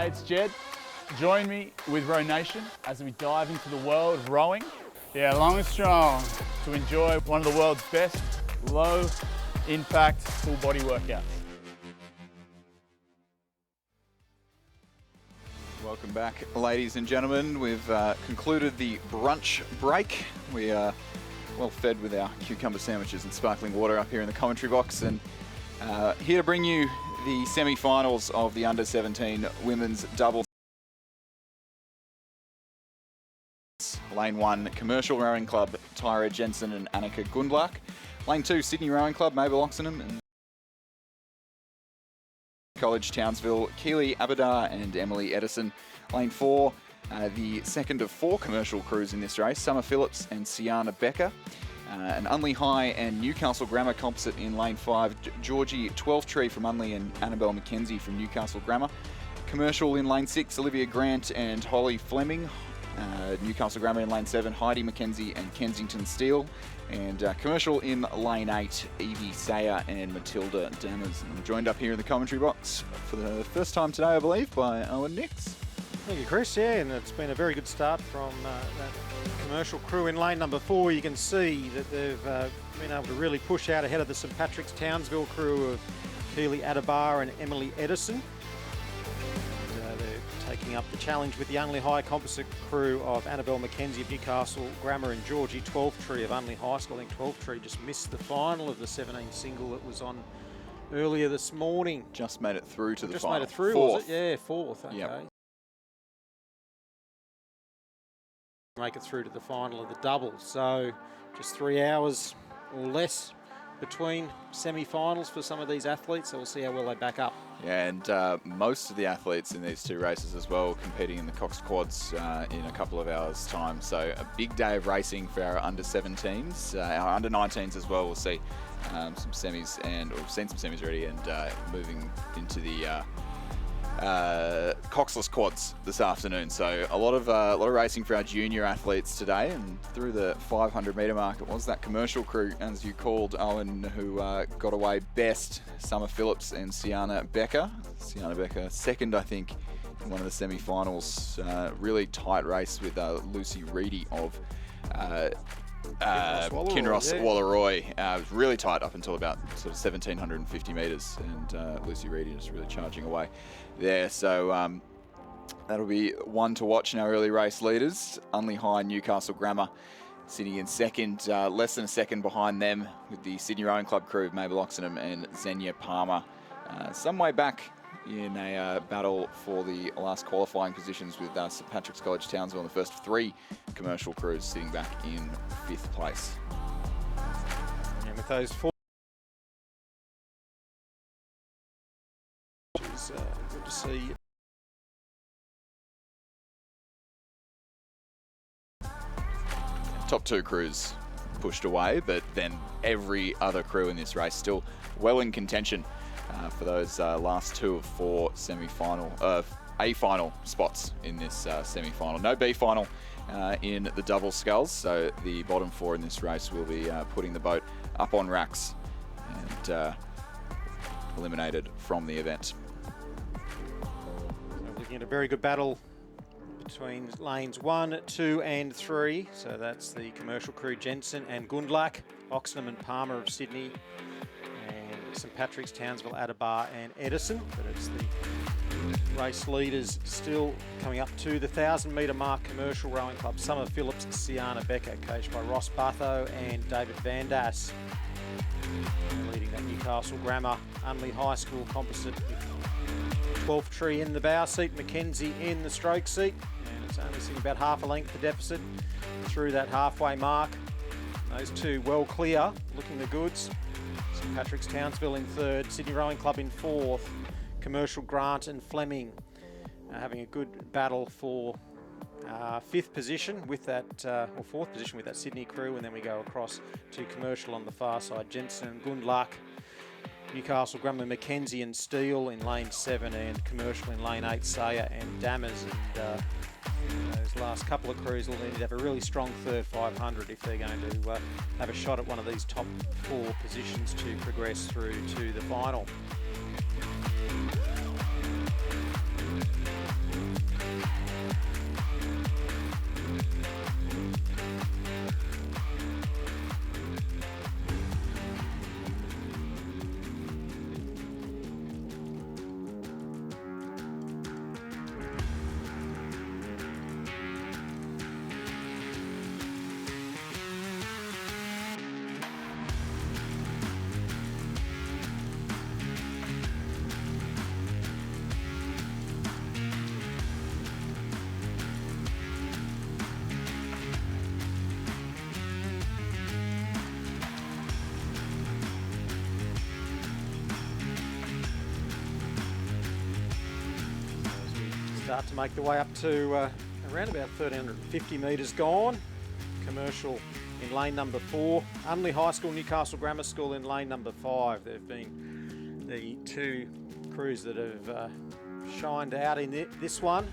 Hey, it's Jed. Join me with Row Nation as we dive into the world of rowing. Yeah, long and strong to enjoy one of the world's best low impact full body workouts. Welcome back, ladies and gentlemen. We've concluded the brunch break. We are well fed with our cucumber sandwiches and sparkling water up here in the commentary box, and here to bring you the semi-finals of the Under-17 women's doubles. Lane 1, Commercial Rowing Club, Tyra Jensen and Annika Gundlach. Lane 2, Sydney Rowing Club, Mabel Oxenham and College Townsville, Keely Abadar and Emily Edison. Lane 4, the second of 4 commercial crews in this race, Summer Phillips and Sienna Becker. An Unley High and Newcastle Grammar composite in Lane 5, Georgie Twelftree from Unley and Annabelle McKenzie from Newcastle Grammar. Commercial in Lane 6, Olivia Grant and Holly Fleming. Newcastle Grammar in Lane 7, Heidi McKenzie and Kensington Steele. And commercial in Lane 8, Evie Sayer and Matilda Dammers. And I'm joined up here in the commentary box for the first time today, I believe, by Owen Nix. Thank you, Chris. Yeah, and it's been a very good start from that commercial crew in lane number 4. You can see that they've been able to really push out ahead of the St Patrick's Townsville crew of Keely Adabar and Emily Edison. And, they're taking up the challenge with the Unley High composite crew of Annabelle McKenzie of Newcastle Grammar and Georgie Twelftree of Unley High School. I think Twelftree just missed the final of the 17 single that was on earlier this morning. Just made it through to the final. Just made it through, Fourth. was it? Yeah, 4th. Okay. Yep. Make it through to the final of the doubles. So just 3 hours or less between semi-finals for some of these athletes. So we'll see how well they back up. Yeah, and most of the athletes in these two races as well competing in the Cox Quads in a couple of hours' time. So a big day of racing for our under-17s, our under-19s as well. We'll see some semis, and we've seen some semis already, and moving into the Coxless Quads this afternoon. So a lot of racing for our junior athletes today, and through the 500-metre mark, it was that commercial crew, as you called, Owen, who got away best. Summer Phillips and Sienna Becker. Sienna Becker second, I think, in one of the semi-finals. Really tight race with Lucy Reedy of Kinross Wallaroi. It was really tight up until about sort of 1,750 metres, and Lucy Reedy just really charging away there. So that'll be one to watch in our early race leaders. Unley High, Newcastle Grammar sitting in second, less than a second behind them, with the Sydney Rowing Club crew of Mabel Oxenham and Xenia Palmer. Some way back in a battle for the last qualifying positions with St Patrick's College Townsville in the first of 3 commercial crews sitting back in 5th place. And with those 4, which is good to see. Top 2 crews pushed away, but then every other crew in this race still well in contention for those last 2 of 4 semi-final, A final spots in this semi-final. No B final in the double sculls, so the bottom 4 in this race will be putting the boat up on racks and eliminated from the event. So looking at a very good battle between lanes 1, 2 and 3. So that's the commercial crew Jensen and Gundlach, Oxenham and Palmer of Sydney, and St Patrick's, Townsville, Adabar and Edison. But it's the race leaders still coming up to the 1,000-metre mark. Commercial Rowing Club, Summer Phillips, Sienna Becker, coached by Ross Butho and David Vandas. Leading that Newcastle Grammar Unley High School composite with Twelftree in the bow seat, McKenzie in the stroke seat. And it's only sitting about half a length the deficit through that halfway mark. Those 2 well clear, looking the goods. St Patrick's Townsville in 3rd, Sydney Rowing Club in 4th, Commercial Grant and Fleming having a good battle for 5th position with that, or 4th position with that Sydney crew, and then we go across to Commercial on the far side. Jensen and Gundlach, Newcastle Grammar, McKenzie and Steele in lane 7, and Commercial in lane 8, Sayer and Dammers. And those last couple of crews will need to have a really strong third 500 if they're going to have a shot at one of these top 4 positions to progress through to the final. start to make their way up to around about 1,350 metres gone. Commercial in lane number 4. Unley High School, Newcastle Grammar School in lane number 5. They've been the two crews that have shined out in this one.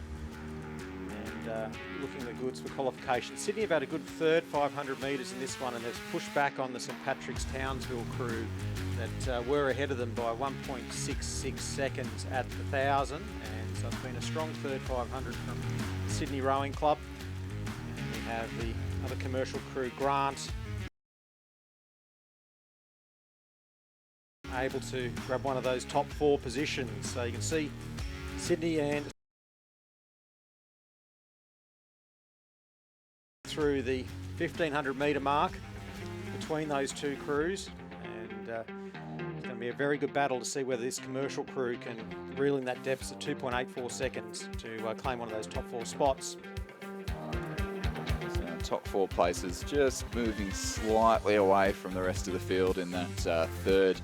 And looking the goods for qualification. Sydney have had a good third 500 metres in this one, and they've pushed back on the St Patrick's Townsville crew that were ahead of them by 1.66 seconds at the 1,000. And so it's been a strong third 500 from Sydney Rowing Club. And we have the other commercial crew, Grant, able to grab one of those top 4 positions. So you can see Sydney and through the 1,500 metre mark between those two crews, and it's going to be a very good battle to see whether this commercial crew can reel in that deficit 2.84 seconds to claim one of those top 4 spots. So top 4 places just moving slightly away from the rest of the field in that third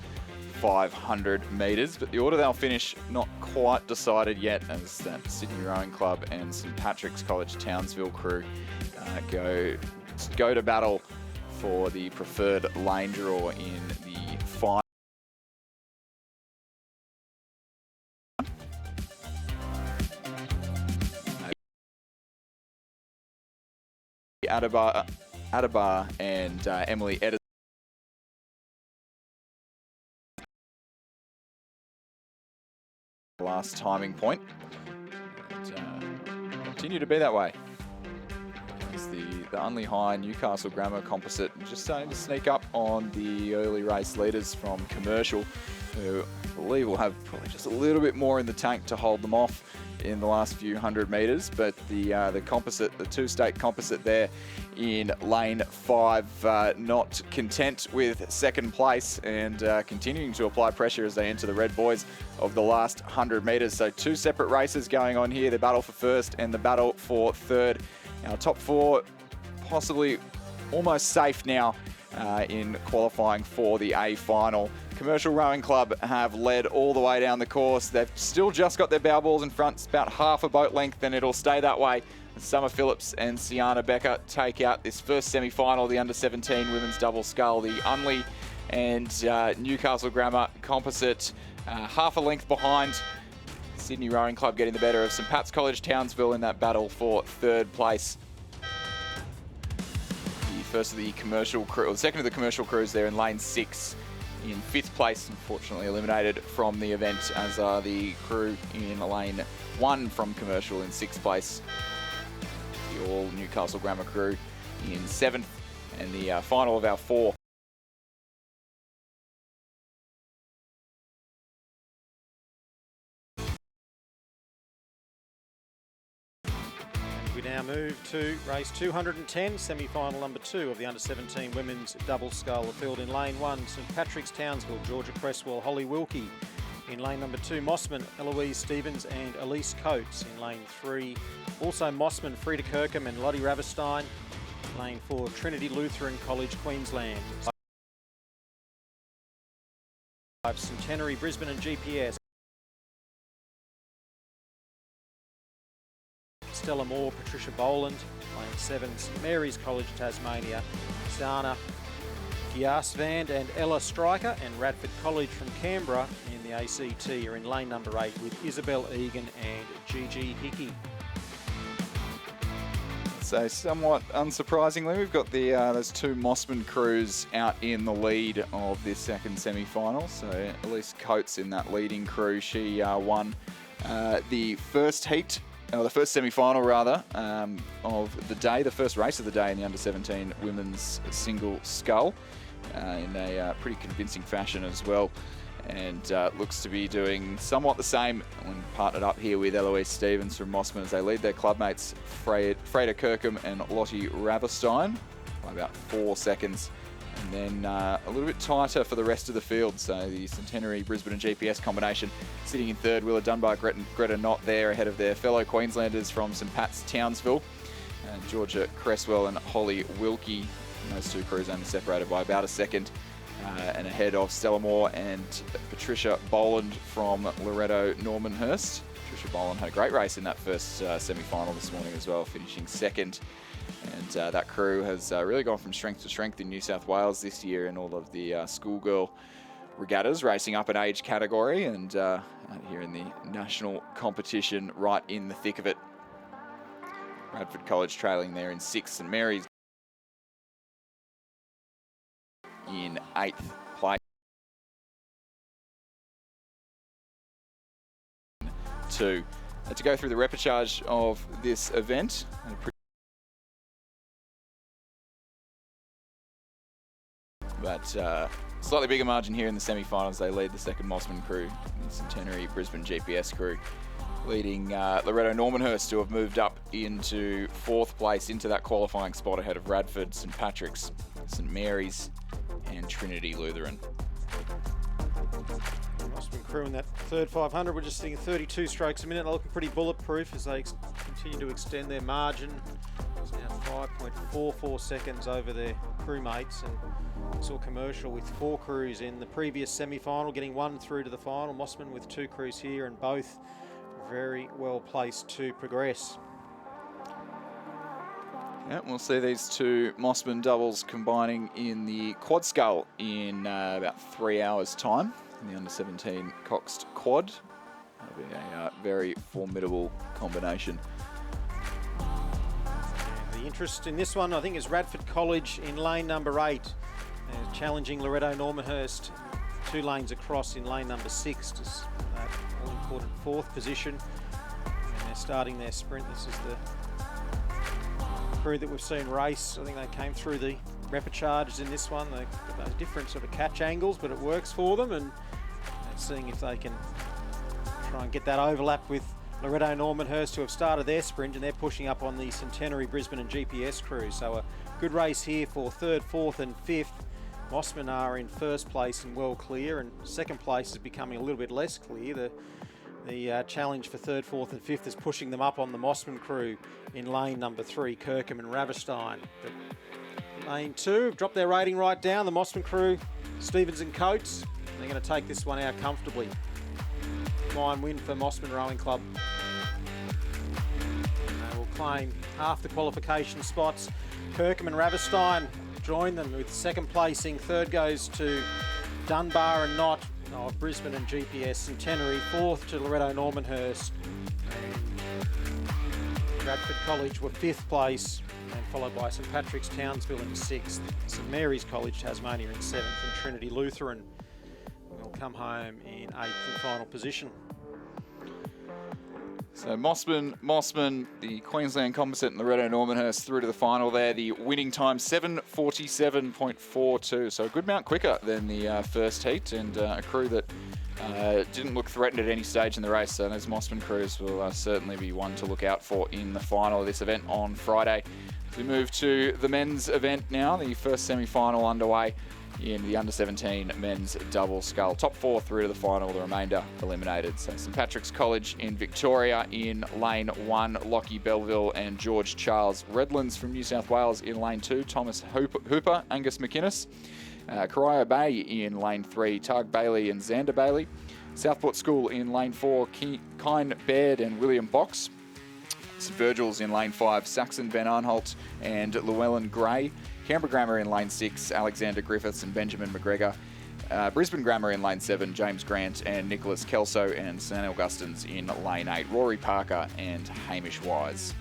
500 metres, but the order they'll finish not quite decided yet, as that Sydney Rowing Club and St Patrick's College Townsville crew go to battle for the preferred lane draw in the final. Adabar and Emily Edison last timing point, and continue to be that way. As the Unley High Newcastle Grammar composite just starting to sneak up on the early race leaders from Commercial, who I believe will have probably just a little bit more in the tank to hold them off in the last few hundred metres. But the composite, the two-state composite there in lane 5, not content with second place and continuing to apply pressure as they enter the red boys of the last 100 metres. So 2 separate races going on here, the battle for first and the battle for third. Our top 4 possibly almost safe now in qualifying for the A final. Commercial Rowing Club have led all the way down the course. They've still just got their bow balls in front. It's about half a boat length, and it'll stay that way. Summer Phillips and Sienna Becker take out this first semi-final, the under-17 women's double scull. The Unley and Newcastle Grammar composite half a length behind. Sydney Rowing Club getting the better of St Pat's College Townsville in that battle for third place. The first of the commercial crew, or the second of the commercial crews there in lane 6 in 5th place, unfortunately eliminated from the event, as are the crew in lane 1 from Commercial in 6th place. The all Newcastle Grammar crew in 7th, and the final of our 4. We now move to race 210, semi-final number 2 of the under-17 women's double scull. The field in lane 1, St Patrick's Townsville, Georgia Cresswell, Holly Wilkie. In lane number 2, Mossman, Eloise Stevens and Elise Coates. In lane 3, also Mossman, Frida Kirkham and Lottie Raverstein. Lane 4, Trinity Lutheran College, Queensland. Centenary, Brisbane and GPS. Stella Moore, Patricia Boland. Lane 7, St Mary's College, Tasmania. Sana Giasvand and Ella Stryker, and Radford College from Canberra in the ACT are in lane number 8 with Isabel Egan and Gigi Hickey. So somewhat unsurprisingly, we've got the those 2 Mossman crews out in the lead of this second semi-final. So Elise Coates in that leading crew, she won the first heat, or the first semi-final rather, of the day, the first race of the day in the under-17 women's single scull, in a pretty convincing fashion as well. And looks to be doing somewhat the same when partnered up here with Eloise Stevens from Mossman as they lead their clubmates Freda Kirkham and Lottie Raverstein by about 4 seconds. And then a little bit tighter for the rest of the field. So the Centenary, Brisbane and GPS combination sitting in third. Willa Dunbar, Greta Knott there ahead of their fellow Queenslanders from St Pat's Townsville. And Georgia Cresswell and Holly Wilkie. And those 2 crews only separated by about a second. and ahead of Stella Moore and Patricia Boland from Loretto Normanhurst. Patricia Boland had a great race in that first semi-final this morning as well, finishing second. And that crew has really gone from strength to strength in New South Wales this year in all of the schoolgirl regattas, racing up an age category, and out here in the national competition, right in the thick of it. Radford College trailing there in 6th, St Mary's in 8th place. To go through the repechage of this event. But slightly bigger margin here in the semi-finals. They lead the second Mossman crew, the Centenary Brisbane GPS crew, leading Loretto Normanhurst, who have moved up into 4th place into that qualifying spot ahead of Radford, St Patrick's, St Mary's and Trinity Lutheran. Mossman crew in that third 500, we're just seeing 32 strokes a minute. They're looking pretty bulletproof as they continue to extend their margin. It's now 5.44 seconds over their crewmates, and we saw Commercial with 4 crews in the previous semi-final, getting 1 through to the final. Mossman with 2 crews here, and both very well placed to progress. Yeah, we'll see these two Mossman doubles combining in the quad scull in about 3 hours' time. In the under-17 Coxed quad. That'll be a very formidable combination. The interest in this one, I think, is Radford College in lane number 8. They're challenging Loretto Normanhurst 2 lanes across in lane number 6 to that all-important 4th position. And they're starting their sprint. This is the crew that we've seen race. I think they came through the repecharges in this one. They've got those different sort of catch angles, but it works for them, and seeing if they can try and get that overlap with Loretto Normanhurst, who have started their sprint, and they're pushing up on the Centenary, Brisbane and GPS crew. So a good race here for 3rd, 4th and 5th. Mossman are in 1st place and well clear, and 2nd place is becoming a little bit less clear. The challenge for 3rd, 4th and 5th is pushing them up on the Mossman crew in lane number 3, Kirkham and Raverstein. But lane 2 have dropped their rating right down. The Mossman crew, Stevens and Coates, they're going to take this one out comfortably. Fine win for Mossman Rowing Club. And they will claim half the qualification spots. Kirkham and Raverstein join them with 2nd placing. 3rd goes to Dunbar and Knott of Brisbane and GPS. Centenary 4th to Loretto Normanhurst. And Radford College were 5th place, and followed by St Patrick's Townsville in 6th. St Mary's College Tasmania in 7th, and Trinity Lutheran will come home in 8th and final position. So Mossman, the Queensland composite, and Loretto Normanhurst through to the final there. The winning time 7:47.42, so a good amount quicker than the first heat, and a crew that didn't look threatened at any stage in the race. So those Mossman crews will certainly be one to look out for in the final of this event on Friday. As we move to the men's event now, the first semi-final underway in the under-17 men's double scull. Top 4 through to the final, the remainder eliminated. So St Patrick's College in Victoria in lane 1, Lockie Belleville and George Charles Redlands from New South Wales in lane 2, Thomas Hooper, Angus McInnes. Corio Bay in lane 3, Tug Bailey and Xander Bailey. Southport School in lane 4, Kine Baird and William Box. St Virgil's in lane 5, Saxon Van Arnholt and Llewellyn Gray. Canberra Grammar in lane 6, Alexander Griffiths and Benjamin McGregor. Brisbane Grammar in lane 7, James Grant and Nicholas Kelso, and St Augustine's in lane 8, Rory Parker and Hamish Wise.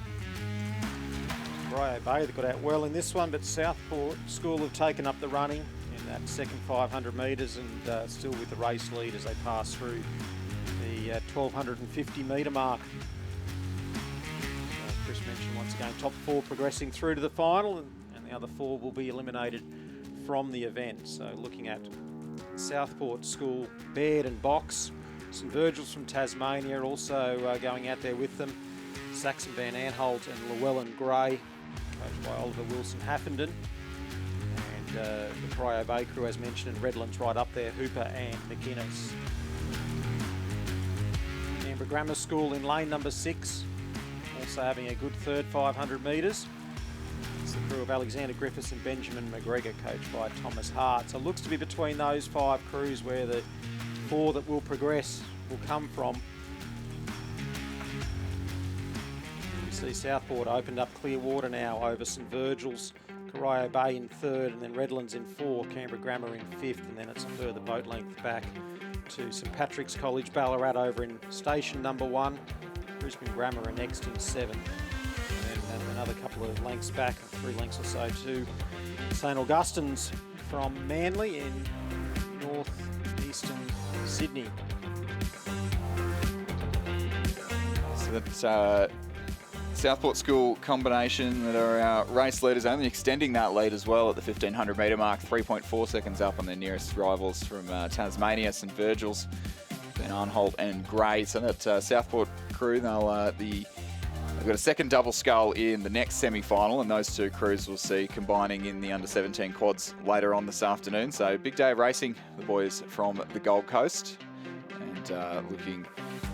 Corio Bay, they got out well in this one, but Southport School have taken up the running in that second 500 metres, and still with the race lead as they pass through the 1250 metre mark. Chris mentioned once again, top 4 progressing through to the final, and the other 4 will be eliminated from the event. So looking at Southport School, Baird and Box. St Virgil's from Tasmania also going out there with them. Saxon Van Arnholt and Llewellyn Gray, coached by Oliver Wilson Haffenden. And the Corio Bay crew, as mentioned, and Redlands right up there, Hooper and McInnes. Canberra Grammar School in lane number 6, also having a good third 500 metres. It's the crew of Alexander Griffiths and Benjamin McGregor, coached by Thomas Hart. So it looks to be between those 5 crews where the 4 that will progress will come from. You see Southport opened up Clearwater now over St Virgil's, Corio Bay in 3rd, and then Redlands in 4th, Canberra Grammar in 5th, and then it's a further boat length back to St Patrick's College Ballarat over in station number 1. Brisbane Grammar are next in 7th. And then another couple of lengths back, 3 lengths or so, to St Augustine's from Manly in northeastern Sydney. So that's Southport School combination that are our race leaders, only extending that lead as well at the 1500 metre mark, 3.4 seconds up on their nearest rivals from Tasmania, St Virgil's, Ben Arnholt and Gray. So that Southport crew, they've got a second double scull in the next semi-final, and those 2 crews we'll see combining in the under-17 quads later on this afternoon. So big day of racing, the boys from the Gold Coast, and looking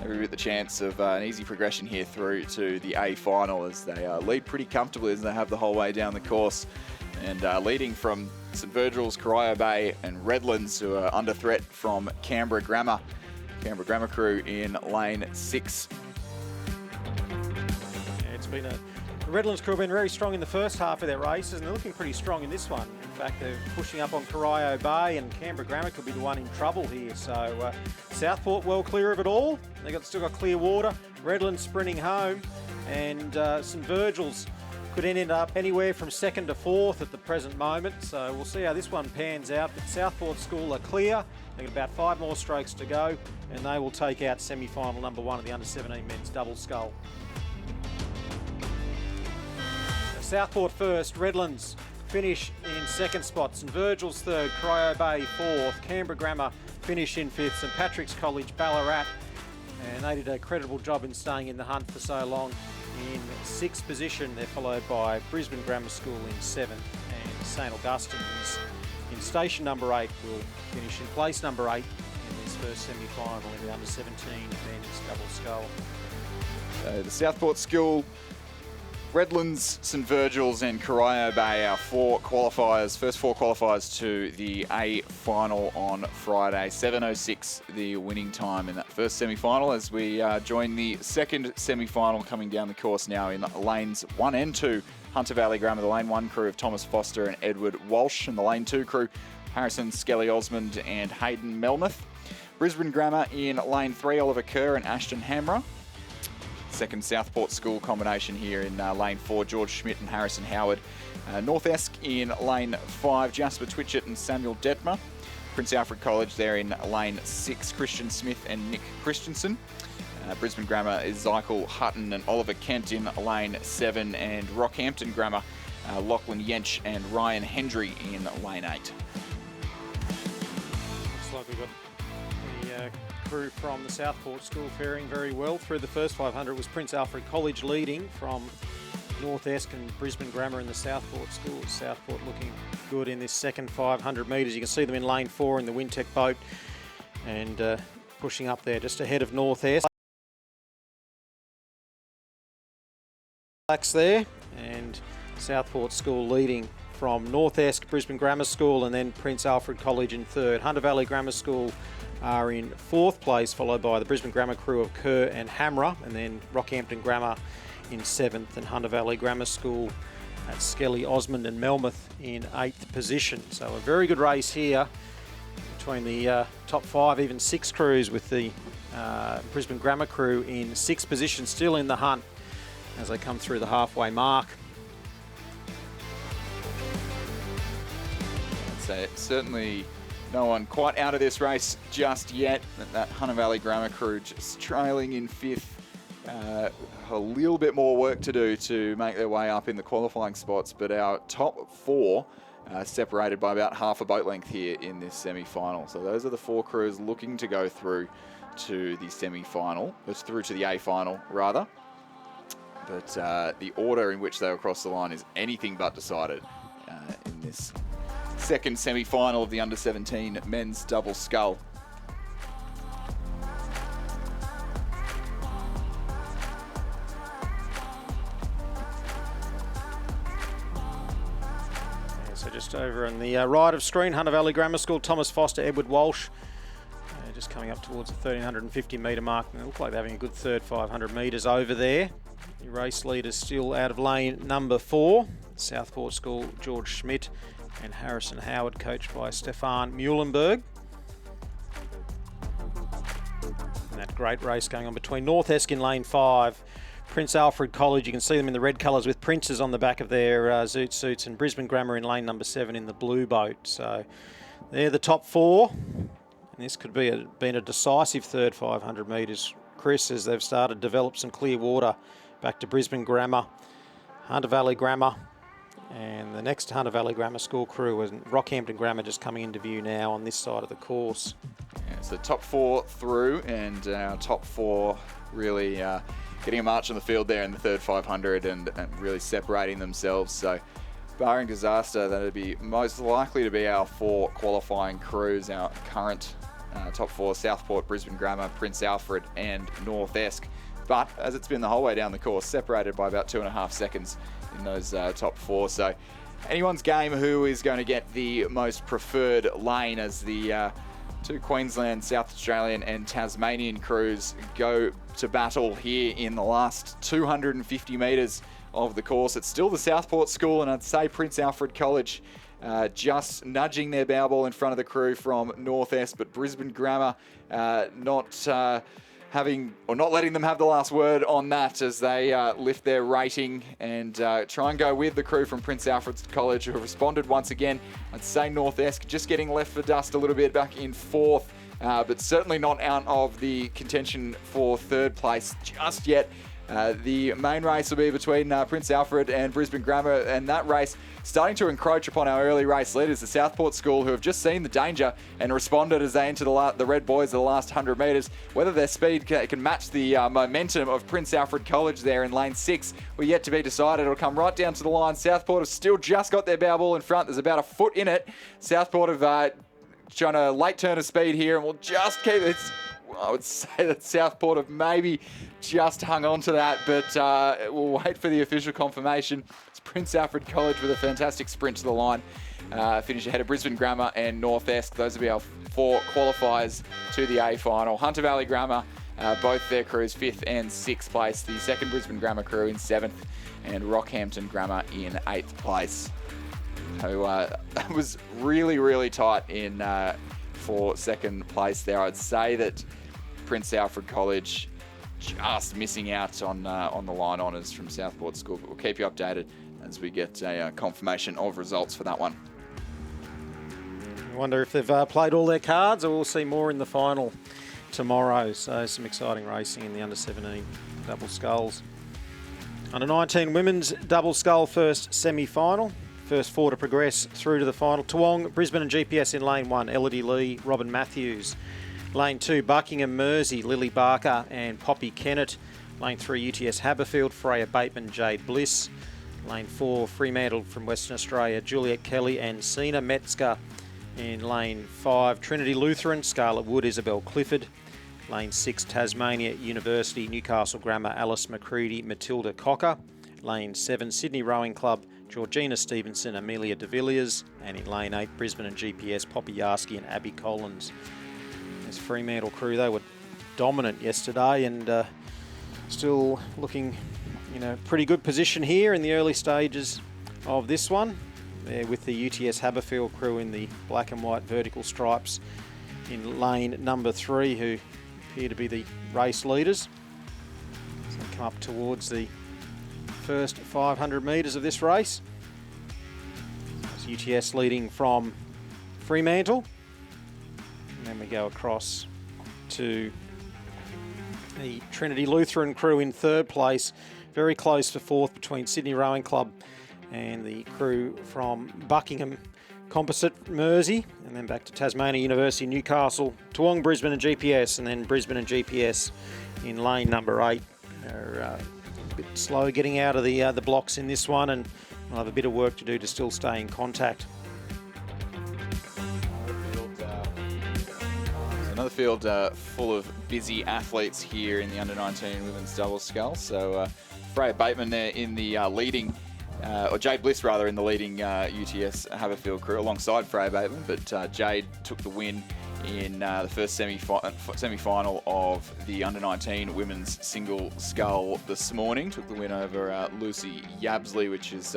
every bit the chance of an easy progression here through to the A final, as they lead pretty comfortably as they have the whole way down the course, and leading from St Virgil's, Corio Bay and Redlands, who are under threat from Canberra Grammar. Canberra Grammar crew in lane 6. It's been the Redlands crew have been very strong in the first half of their races, and they're looking pretty strong in this one. In fact, they're pushing up on Corio Bay, and Canberra Grammar could be the one in trouble here. So Southport well clear of it all. They've still got Clearwater, Redlands sprinting home, and St Virgil's could end up anywhere from 2nd to 4th at the present moment. So we'll see how this one pans out. But Southport School are clear. They've got about 5 more strokes to go, and they will take out semi-final number 1 of the under-17 men's double scull. Southport first, Redlands finish in 2nd spot, St Virgil's 3rd, Corio Bay 4th, Canberra Grammar finish in 5th, St Patrick's College Ballarat, and they did a credible job in staying in the hunt for so long, in 6th position. They're followed by Brisbane Grammar School in 7th, and St Augustine's in station number 8 will finish in place number 8 in this first semi-final in the under-17 men's double scull. So the Southport School, Redlands, St Virgil's and Corio Bay, our 4 qualifiers, first 4 qualifiers to the A final on Friday. 7:06 the winning time in that first semi-final, as we join the second semi-final coming down the course now in lanes 1 and 2. Hunter Valley Grammar, the lane 1 crew of Thomas Foster and Edward Walsh, and the lane 2 crew, Harrison Skelly Osmond and Hayden Melmoth. Brisbane Grammar in lane 3, Oliver Kerr and Ashton Hamra. Second Southport School combination here in lane 4, George Schmidt and Harrison Howard. North Esk in lane 5, Jasper Twitchett and Samuel Detmer. Prince Alfred College there in lane 6, Christian Smith and Nick Christensen. Brisbane Grammar is Zykel Hutton and Oliver Kent in lane 7, and Rockhampton Grammar, Lachlan Yench and Ryan Hendry in lane 8. Looks like we've got the crew from the Southport School faring very well through the first 500. It was Prince Alfred College leading from North Esk and Brisbane Grammar in the Southport School. Southport looking good in this second 500 metres. You can see them in lane 4 in the Wintec boat, and pushing up there just ahead of North Esk. There, and Southport School leading from North Esk, Brisbane Grammar School, and then Prince Alfred College in 3rd. Hunter Valley Grammar School are in 4th place, followed by the Brisbane Grammar crew of Kerr and Hamra, and then Rockhampton Grammar in 7th, and Hunter Valley Grammar School at Skelly, Osmond and Melmoth in 8th position. So a very good race here between the top 5, even 6 crews, with the Brisbane Grammar crew in 6th position, still in the hunt as they come through the halfway mark. So certainly no one quite out of this race just yet. That Hunter Valley Grammar crew just trailing in 5th. A little bit more work to do to make their way up in the qualifying spots, but our top 4 separated by about half a boat length here in this semi-final. So those are the 4 crews looking to go through to the semi-final, through to the A final rather. But the order in which they will cross the line is anything but decided in this second semi-final of the under-17 men's double scull. Just over on the right of screen, Hunter Valley Grammar School, Thomas Foster, Edward Walsh. Just coming up towards the 1,350 metre mark. And they look like they're having a good third 500 metres over there. The race leaders still out of lane number 4. Southport School, George Schmidt and Harrison Howard, coached by Stefan Muhlenberg. And that great race going on between North Esk in lane 5. Prince Alfred College, you can see them in the red colours with princes on the back of their zoot suits, and Brisbane Grammar in lane number 7 in the blue boat. So they're the top 4. And this could be been a decisive third 500 metres, Chris, as they've started to develop some clear water back to Brisbane Grammar, Hunter Valley Grammar, and the next Hunter Valley Grammar School crew, and Rockhampton Grammar just coming into view now on this side of the course. Yeah, so top 4 through, and our top 4 really getting a march on the field there in the third 500 and really separating themselves. So barring disaster, that would be most likely to be our 4 qualifying crews, our current top 4, Southport, Brisbane Grammar, Prince Alfred and North Esk. But as it's been the whole way down the course, separated by about 2.5 seconds in those top 4. So anyone's game who is going to get the most preferred lane as the 2 Queensland, South Australian and Tasmanian crews go to battle here in the last 250 metres of the course. It's still the Southport School, and I'd say Prince Alfred College just nudging their bow ball in front of the crew from North Esk, but Brisbane Grammar not letting them have the last word on that as they lift their rating and try and go with the crew from Prince Alfred College, who have responded once again. I'd say North Esk just getting left for dust a little bit back in 4th, but certainly not out of the contention for 3rd place just yet. The main race will be between Prince Alfred and Brisbane Grammar, and that race starting to encroach upon our early race leaders, the Southport School, who have just seen the danger and responded as they enter the red boys of the last 100 metres. Whether their speed can match the momentum of Prince Alfred College there in lane 6, we're yet to be decided. It'll come right down to the line. Southport have still just got their bow ball in front. There's about a foot in it. Southport have trying a late turn of speed here, and we'll just keep it. I would say that Southport have maybe just hung on to that, but we'll wait for the official confirmation. It's Prince Alfred College with a fantastic sprint to the line. Finish ahead of Brisbane Grammar and North Esk. Those will be our 4 qualifiers to the A final. Hunter Valley Grammar, both their crews 5th and 6th place. The second Brisbane Grammar crew in 7th, and Rockhampton Grammar in 8th place. So that was really, really tight in for 2nd place there. I'd say that Prince Alfred College just missing out on the line honours from Southport School, but we'll keep you updated as we get a confirmation of results for that one. I wonder if they've played all their cards, or we'll see more in the final tomorrow. So some exciting racing in the under-17 double sculls. Under-19 women's double scull first semi-final. First 4 to progress through to the final. Toowong, Brisbane and GPS in lane 1. Elodie Lee, Robin Matthews. Lane 2, Buckingham, Mersey, Lily Barker and Poppy Kennett. Lane 3, UTS Haberfield, Freya Bateman, Jade Bliss. Lane 4, Fremantle from Western Australia, Juliet Kelly and Sina Metzger. In lane 5, Trinity Lutheran, Scarlett Wood, Isabel Clifford. Lane 6, Tasmania University, Newcastle Grammar, Alice McCready, Matilda Cocker. Lane 7, Sydney Rowing Club, Georgina Stevenson, Amelia de Villiers. And in lane 8, Brisbane and GPS, Poppy Yarsky and Abby Collins. This Fremantle crew, they were dominant yesterday, and still looking in a pretty good position here in the early stages of this one. There with the UTS Haberfield crew in the black and white vertical stripes in lane number 3, who appear to be the race leaders. So they come up towards the first 500 metres of this race. It's UTS leading from Fremantle. And then we go across to the Trinity Lutheran crew in 3rd place. Very close for 4th between Sydney Rowing Club and the crew from Buckingham Composite, Mersey. And then back to Tasmania University, Newcastle, Toowong, Brisbane and GPS. And then Brisbane and GPS in lane number 8. They're a bit slow getting out of the blocks in this one, and we'll have a bit of work to do to still stay in contact. Another field full of busy athletes here in the under-19 women's double scull. So Freya Bateman there in the leading or Jade Bliss rather, in the leading UTS Haberfield crew alongside Freya Bateman, but Jade took the win in the first semi-final of the Under-19 women's single scull this morning. Took the win over Lucy Yabsley, which is,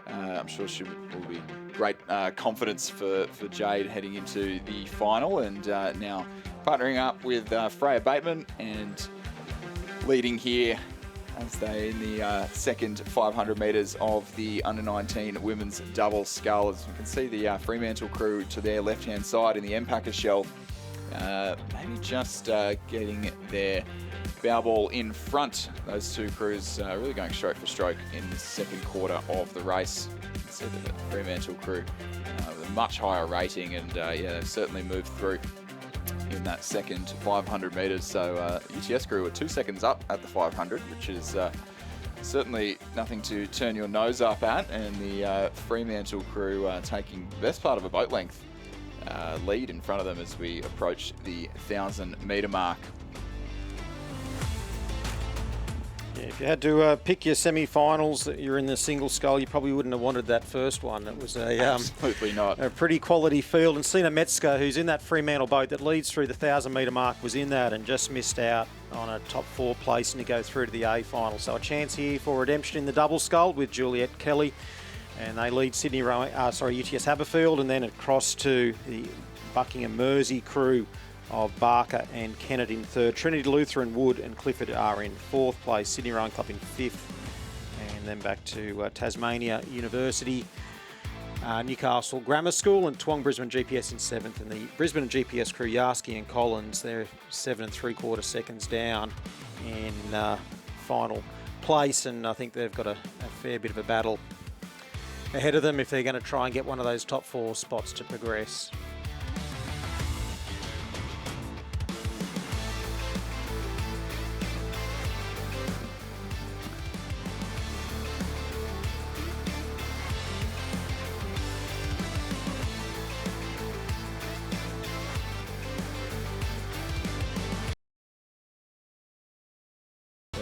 I'm sure will be great confidence for Jade heading into the final, and now partnering up with Freya Bateman and leading here as they in the second 500 metres of the Under-19 women's double scull. As you can see, the Fremantle crew to their left-hand side in the Empacher shell, maybe just getting their bow ball in front. Those two crews really going stroke for stroke in the second quarter of the race. You can see the Fremantle crew with a much higher rating, and yeah, they've certainly moved through in that second 500 metres. So UTS crew are 2 seconds up at the 500, which is certainly nothing to turn your nose up at, and the Fremantle crew taking the best part of a boat length lead in front of them as we approach the 1,000 metre mark. Yeah, if you had to pick your semi-finals that you're in the single scull, you probably wouldn't have wanted that first one. It was Absolutely not. A pretty quality field. And Sina Metzger, who's in that Fremantle boat that leads through the 1,000 metre mark, was in that and just missed out on a top 4 place and to go through to the A final. So a chance here for redemption in the double scull with Juliet Kelly. And they lead UTS Haberfield, and then across to the Buckingham Mersey crew of Barker and Kennett in third. Trinity Lutheran, Wood and Clifford are in fourth place. Sydney Rowing Club in fifth. And then back to Tasmania University, Newcastle Grammar School, and Toowong Brisbane GPS in seventh. And the Brisbane and GPS crew, Yarsky and Collins, they're 7 3/4 seconds down in final place. And I think they've got a fair bit of a battle ahead of them if they're going to try and get one of those top 4 spots to progress.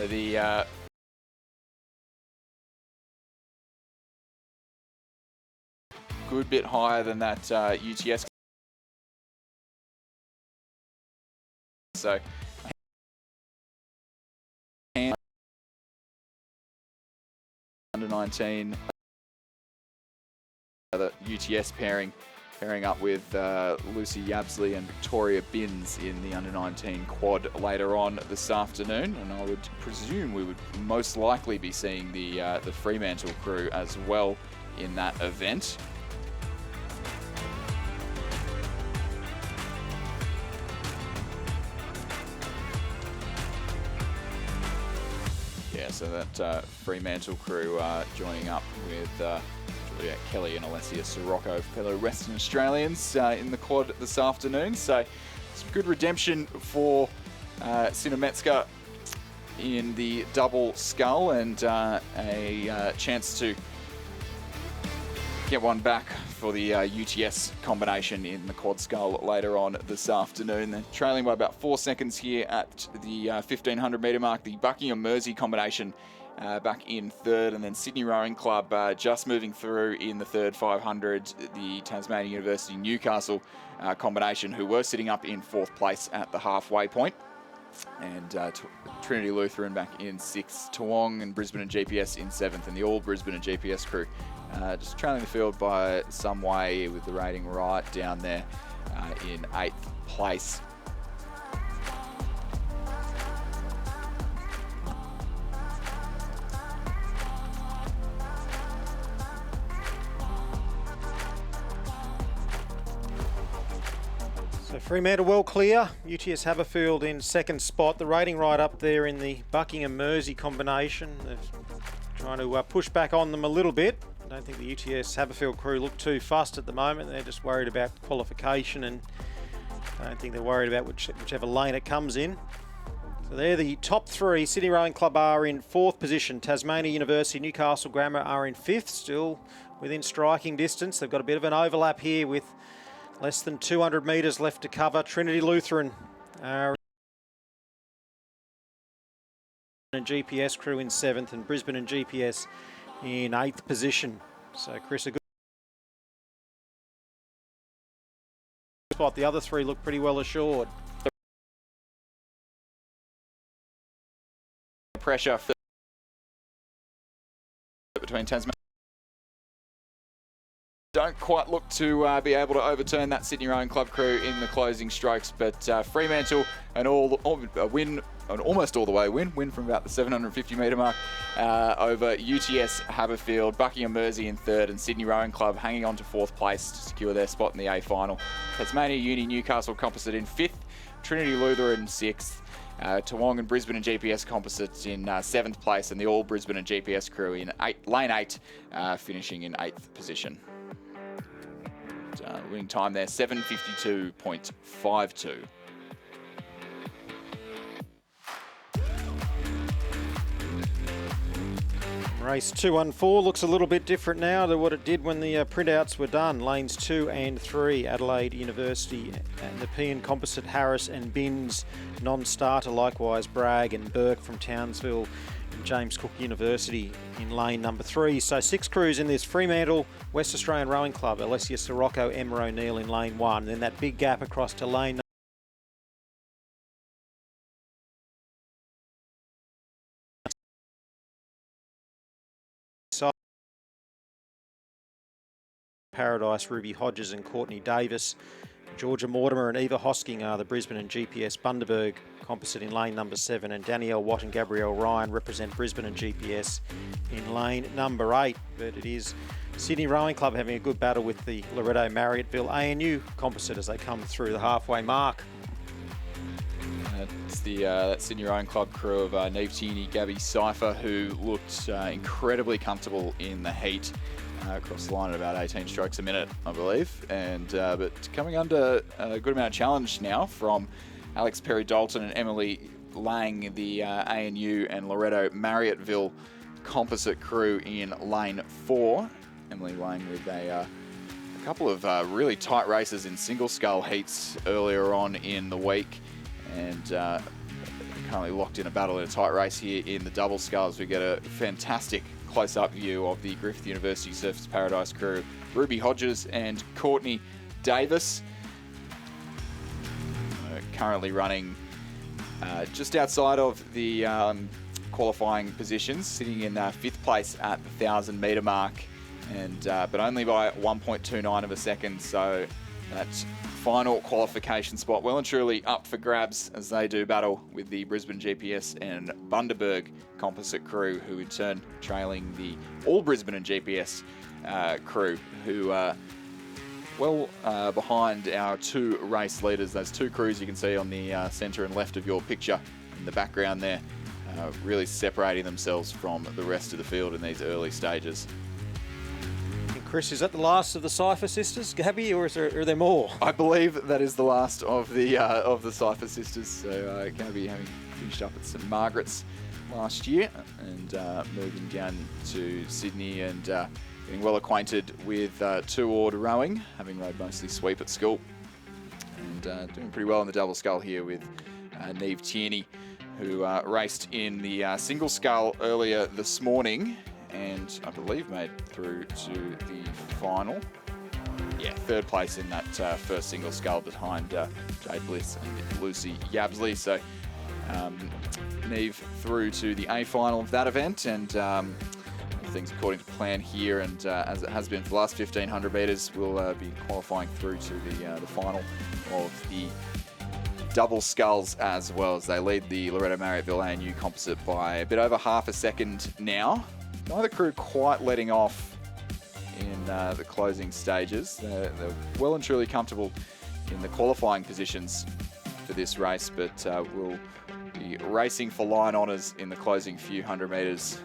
The good bit higher than that UTS. So Under-19, the UTS pairing up with Lucy Yabsley and Victoria Binns in the Under-19 quad later on this afternoon, and I would presume we would most likely be seeing the Fremantle crew as well in that event. Yeah, so that Fremantle crew joining up with Juliet Kelly and Alessia Sirocco, fellow Western Australians, in the quad this afternoon. So some good redemption for Sina Metzger in the double scull, and a chance to get one back for the UTS combination in the quad scull later on this afternoon. They're trailing by about 4 seconds here at the 1,500 metre mark. The Buckingham Mersey combination back in third, and then Sydney Rowing Club just moving through in the third 500. The Tasmania University Newcastle combination, who were sitting up in fourth place at the halfway point. And Trinity Lutheran back in sixth, Toowong and Brisbane and GPS in seventh, and the all Brisbane and GPS crew just trailing the field by some way, with the rating right down there in eighth place. So Fremantle well clear. UTS Haberfield in second spot. The rating right up there in the Buckingham Mersey combination. They're trying to push back on them a little bit. I don't think the UTS Haberfield crew look too fussed at the moment. They're just worried about qualification, and I don't think they're worried about whichever lane it comes in. So they're the top 3. Sydney Rowing Club are in 4th position. Tasmania University, Newcastle Grammar are in 5th, still within striking distance. They've got a bit of an overlap here with less than 200 metres left to cover. Trinity Lutheran are and GPS crew in 7th, and Brisbane and GPS in 8th position. So Chris, a good spot. The other three look pretty well assured. Pressure between Tasmania. Don't quite look to be able to overturn that Sydney Rowing Club crew in the closing strokes, but Fremantle an win, an almost all the way win from about the 750 metre mark over UTS Haberfield, Buckingham Mersey in 3rd, and Sydney Rowing Club hanging on to 4th place to secure their spot in the A final. Tasmania Uni Newcastle Composite in 5th, Trinity Lutheran in 6th. Toowong and Brisbane and GPS Composites in 7th place, and the All Brisbane and GPS crew in lane 8, finishing in 8th position. Winning time there, 7:52.52. Race 214 looks a little bit different now to what it did when the printouts were done. Lanes 2 and 3, Adelaide University and the Nepean Composite, Harris and Binns, non-starter likewise, Bragg and Burke from Townsville, and James Cook University in lane number 3. So 6 crews in this: Fremantle, West Australian Rowing Club, Alessia Sirocco, Emma O'Neill in lane 1. Then that big gap across to lane Paradise, Ruby Hodges and Courtney Davis. Georgia Mortimer and Eva Hosking are the Brisbane and GPS Bundaberg Composite in lane number 7, and Danielle Watt and Gabrielle Ryan represent Brisbane and GPS in lane number 8. But it is Sydney Rowing Club having a good battle with the Loretto Marriotteville ANU Composite as they come through the halfway mark. It's the that Sydney Rowing Club crew of Neve Tierney, Gabby Cypher, who looked incredibly comfortable in the heat. Across the line at about 18 strokes a minute, I believe, and but coming under a good amount of challenge now from Alex Perry-Dalton and Emily Lang, the ANU and Loretto Marriotteville Composite crew in lane 4. Emily Lang with a couple of really tight races in single scull heats earlier on in the week, and currently locked in a battle in a tight race here in the double sculls. We get a fantastic close-up view of the Griffith University Surfers Paradise crew, Ruby Hodges and Courtney Davis. Currently running just outside of the qualifying positions, sitting in 5th place at the 1,000 metre mark, and but only by 1.29 of a second. So that final qualification spot well and truly up for grabs as they do battle with the Brisbane GPS and Bundaberg Composite crew, who in turn trailing the All Brisbane and GPS crew, who are well behind our 2 race leaders. Those 2 crews you can see on the centre and left of your picture in the background there, really separating themselves from the rest of the field in these early stages. Chris, is that the last of the Cypher sisters, Gabby, or are there more? I believe that is the last of the Cypher sisters. So Gabby having finished up at St Margaret's last year, and moving down to Sydney and getting well acquainted with 2-oared rowing, having rowed mostly sweep at school, and doing pretty well in the double scull here with Neve Tierney, who raced in the single scull earlier this morning, and I believe made through to the final. Yeah, 3rd place in that first single scull behind Jade Bliss and Lucy Yabsley. So Neve through to the A final of that event, and things according to plan here, and as it has been for the last 1,500 metres, we'll be qualifying through to the final of the double sculls as well, as they lead the Loretto Marriotteville ANU Composite by a bit over half a second now. Neither crew quite letting off in the closing stages. They're well and truly comfortable in the qualifying positions for this race, but will be racing for line honours in the closing few hundred metres.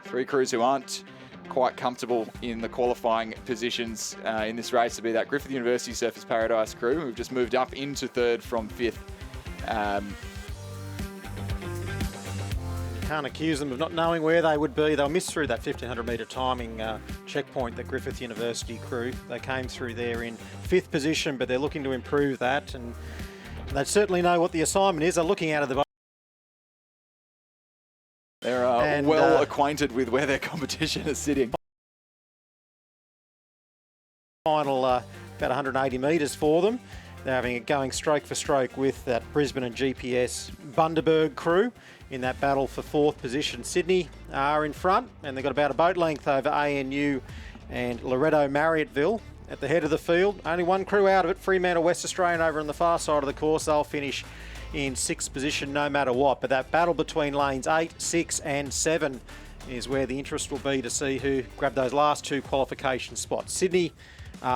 3 crews who aren't quite comfortable in the qualifying positions in this race to be that Griffith University Surfers Paradise crew, who've just moved up into 3rd from 5th. Can't accuse them of not knowing where they would be. They'll miss through that 1,500 metre timing checkpoint, the Griffith University crew. They came through there in 5th position, but they're looking to improve that, and they certainly know what the assignment is. They're looking out of the There are And, well acquainted with where their competition is sitting. Final about 180 metres for them. They're having it going stroke for stroke with that Brisbane and GPS Bundaberg crew in that battle for 4th position. Sydney are in front, and they've got about a boat length over ANU and Loretto Marriotteville at the head of the field. Only one crew out of it, Fremantle West Australian over on the far side of the course. They'll finish in 6th position no matter what. But that battle between lanes 8, 6 and 7 is where the interest will be to see who grabbed those last 2 qualification spots. Sydney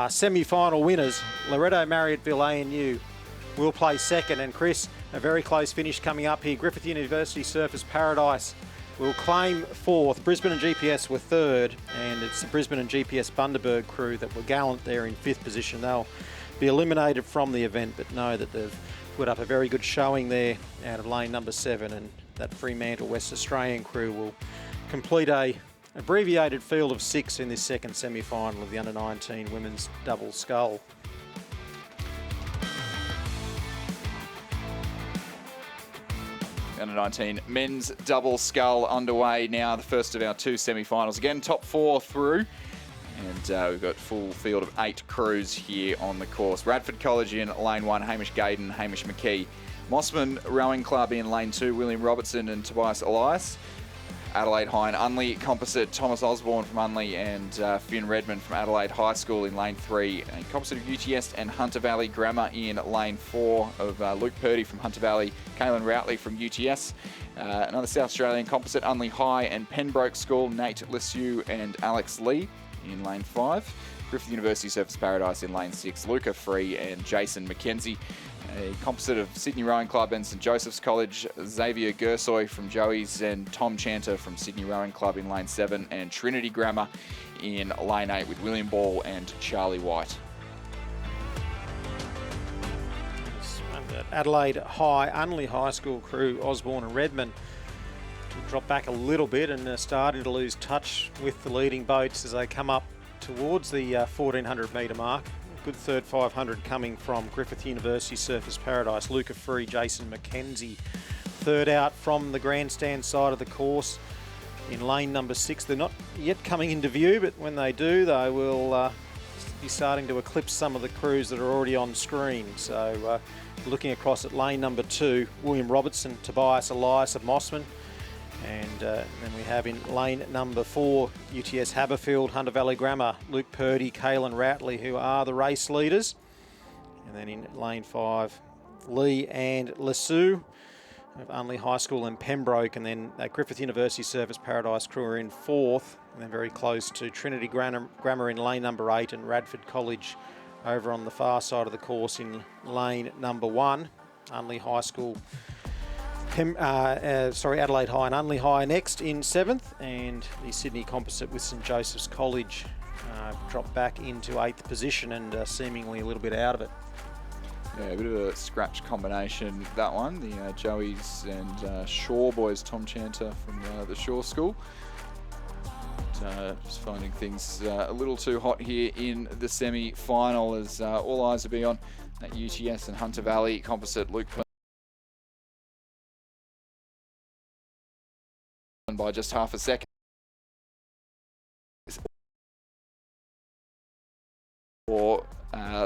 semi-final winners, Loretto Marriotteville ANU will play second, and Chris, a very close finish coming up here. Griffith University Surfers Paradise will claim 4th. Brisbane and GPS were 3rd, and it's the Brisbane and GPS Bundaberg crew that were gallant there in 5th position. They'll be eliminated from the event, but know that they've put up a very good showing there out of lane number 7, and that Fremantle West Australian crew will complete a abbreviated field of 6 in this second semi-final of the under-19 women's double scull. Under-19 men's double scull underway now, the first of our 2 semi-finals. Again, top 4 through, and we've got full field of 8 crews here on the course. Radford College in lane 1, Hamish Gaydon, Hamish McKee. Mossman Rowing Club in lane 2, William Robertson and Tobias Elias. Adelaide High and Unley Composite, Thomas Osborne from Unley and Finn Redmond from Adelaide High School in lane 3. And Composite of UTS and Hunter Valley Grammar in lane 4 of Luke Purdy from Hunter Valley, Kaylin Routley from UTS. Another South Australian Composite, Unley High and Pembroke School, Nate Lissu and Alex Lee in lane 5. Griffith University Surfers Paradise in lane 6, Luca Free and Jason McKenzie. A composite of Sydney Rowing Club and St Joseph's College, Xavier Gersoy from Joey's and Tom Chanter from Sydney Rowing Club in lane 7, and Trinity Grammar in lane 8 with William Ball and Charlie White. Adelaide High, Unley High School crew, Osborne and Redmond, to drop back a little bit and starting to lose touch with the leading boats as they come up towards the 1400 metre mark. Good third 500 coming from Griffith University Surfers Paradise, Luca Free, Jason McKenzie. Third out from the grandstand side of the course in lane number 6. They're not yet coming into view, but when they do, they will be starting to eclipse some of the crews that are already on screen. So looking across at lane number 2, William Robertson, Tobias Elias of Mossman. And then we have in lane number 4, UTS Haberfield, Hunter Valley Grammar, Luke Purdy, Kaylin Routley, who are the race leaders. And then in lane 5, Lee and Lesue of Unley High School and Pembroke. And then Griffith University Surfers Paradise crew are in 4th. And then very close to Trinity Grammar in lane number 8 and Radford College over on the far side of the course in lane number 1. Unley High School, Adelaide High and Unley High next in 7th, and the Sydney Composite with St Joseph's College dropped back into 8th position and seemingly a little bit out of it. Yeah, a bit of a scratch combination, that one. The Joeys and Shaw boys, Tom Chanter from the Shaw School. Just finding things a little too hot here in the semi-final as all eyes will be on that UTS and Hunter Valley Composite. Luke by just half a second. For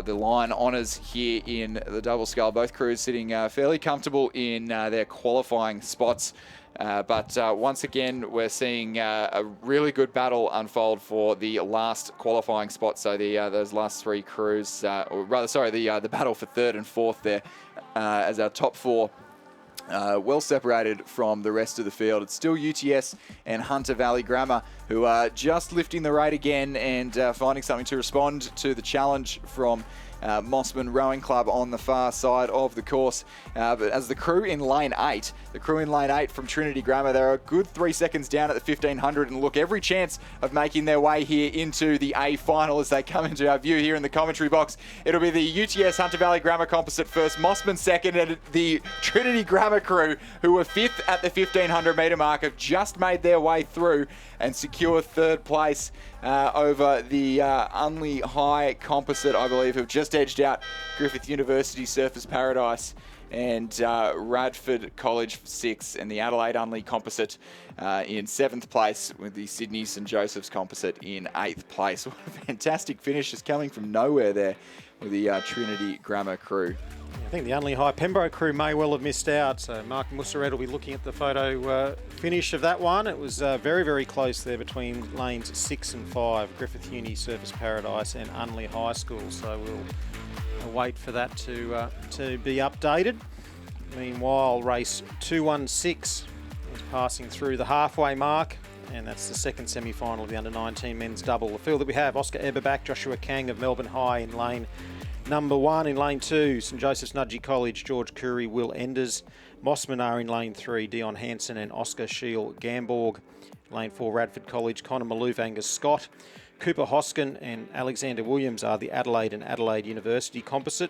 the line honours here in the double scull. Both crews sitting fairly comfortable in their qualifying spots. But once again, we're seeing a really good battle unfold for the last qualifying spot. So those last 3 crews, or rather, sorry, the battle for 3rd and 4th there as our top 4. Well separated from the rest of the field. It's still UTS and Hunter Valley Grammar who are just lifting the rate again and finding something to respond to the challenge from Mossman Rowing Club on the far side of the course. But as the crew in lane 8 from Trinity Grammar, they're a good 3 seconds down at the 1500 and look every chance of making their way here into the A final as they come into our view here in the commentary box. It'll be the UTS Hunter Valley Grammar Composite first, Mossman second, and the Trinity Grammar crew, who were 5th at the 1500 metre mark, have just made their way through and secure 3rd place over the Unley High Composite, I believe, who've just edged out Griffith University Surfers Paradise and Radford College for 6th, and the Adelaide Unley Composite in 7th place, with the Sydney St Joseph's Composite in 8th place. What a fantastic finish, just coming from nowhere there with the Trinity Grammar crew. I think the Unley High Pembroke crew may well have missed out. So Mark Musseret will be looking at the photo finish of that one. It was very, very close there between lanes 6 and 5, Griffith Uni, Surfers Paradise and Unley High School. So we'll wait for that to be updated. Meanwhile, race 216 is passing through the halfway mark, and that's the second semi-final of the under-19 men's double. The field that we have: Oscar Eberback, Joshua Kang of Melbourne High in lane number 1. In lane 2, St Joseph's Nudgee College, George Curry, Will Enders. Mossman are in lane 3, Dion Hansen and Oscar Shiel Gamborg. Lane 4, Radford College, Connor Maloof, Angus Scott. Cooper Hoskin and Alexander Williams are the Adelaide and Adelaide University Composite.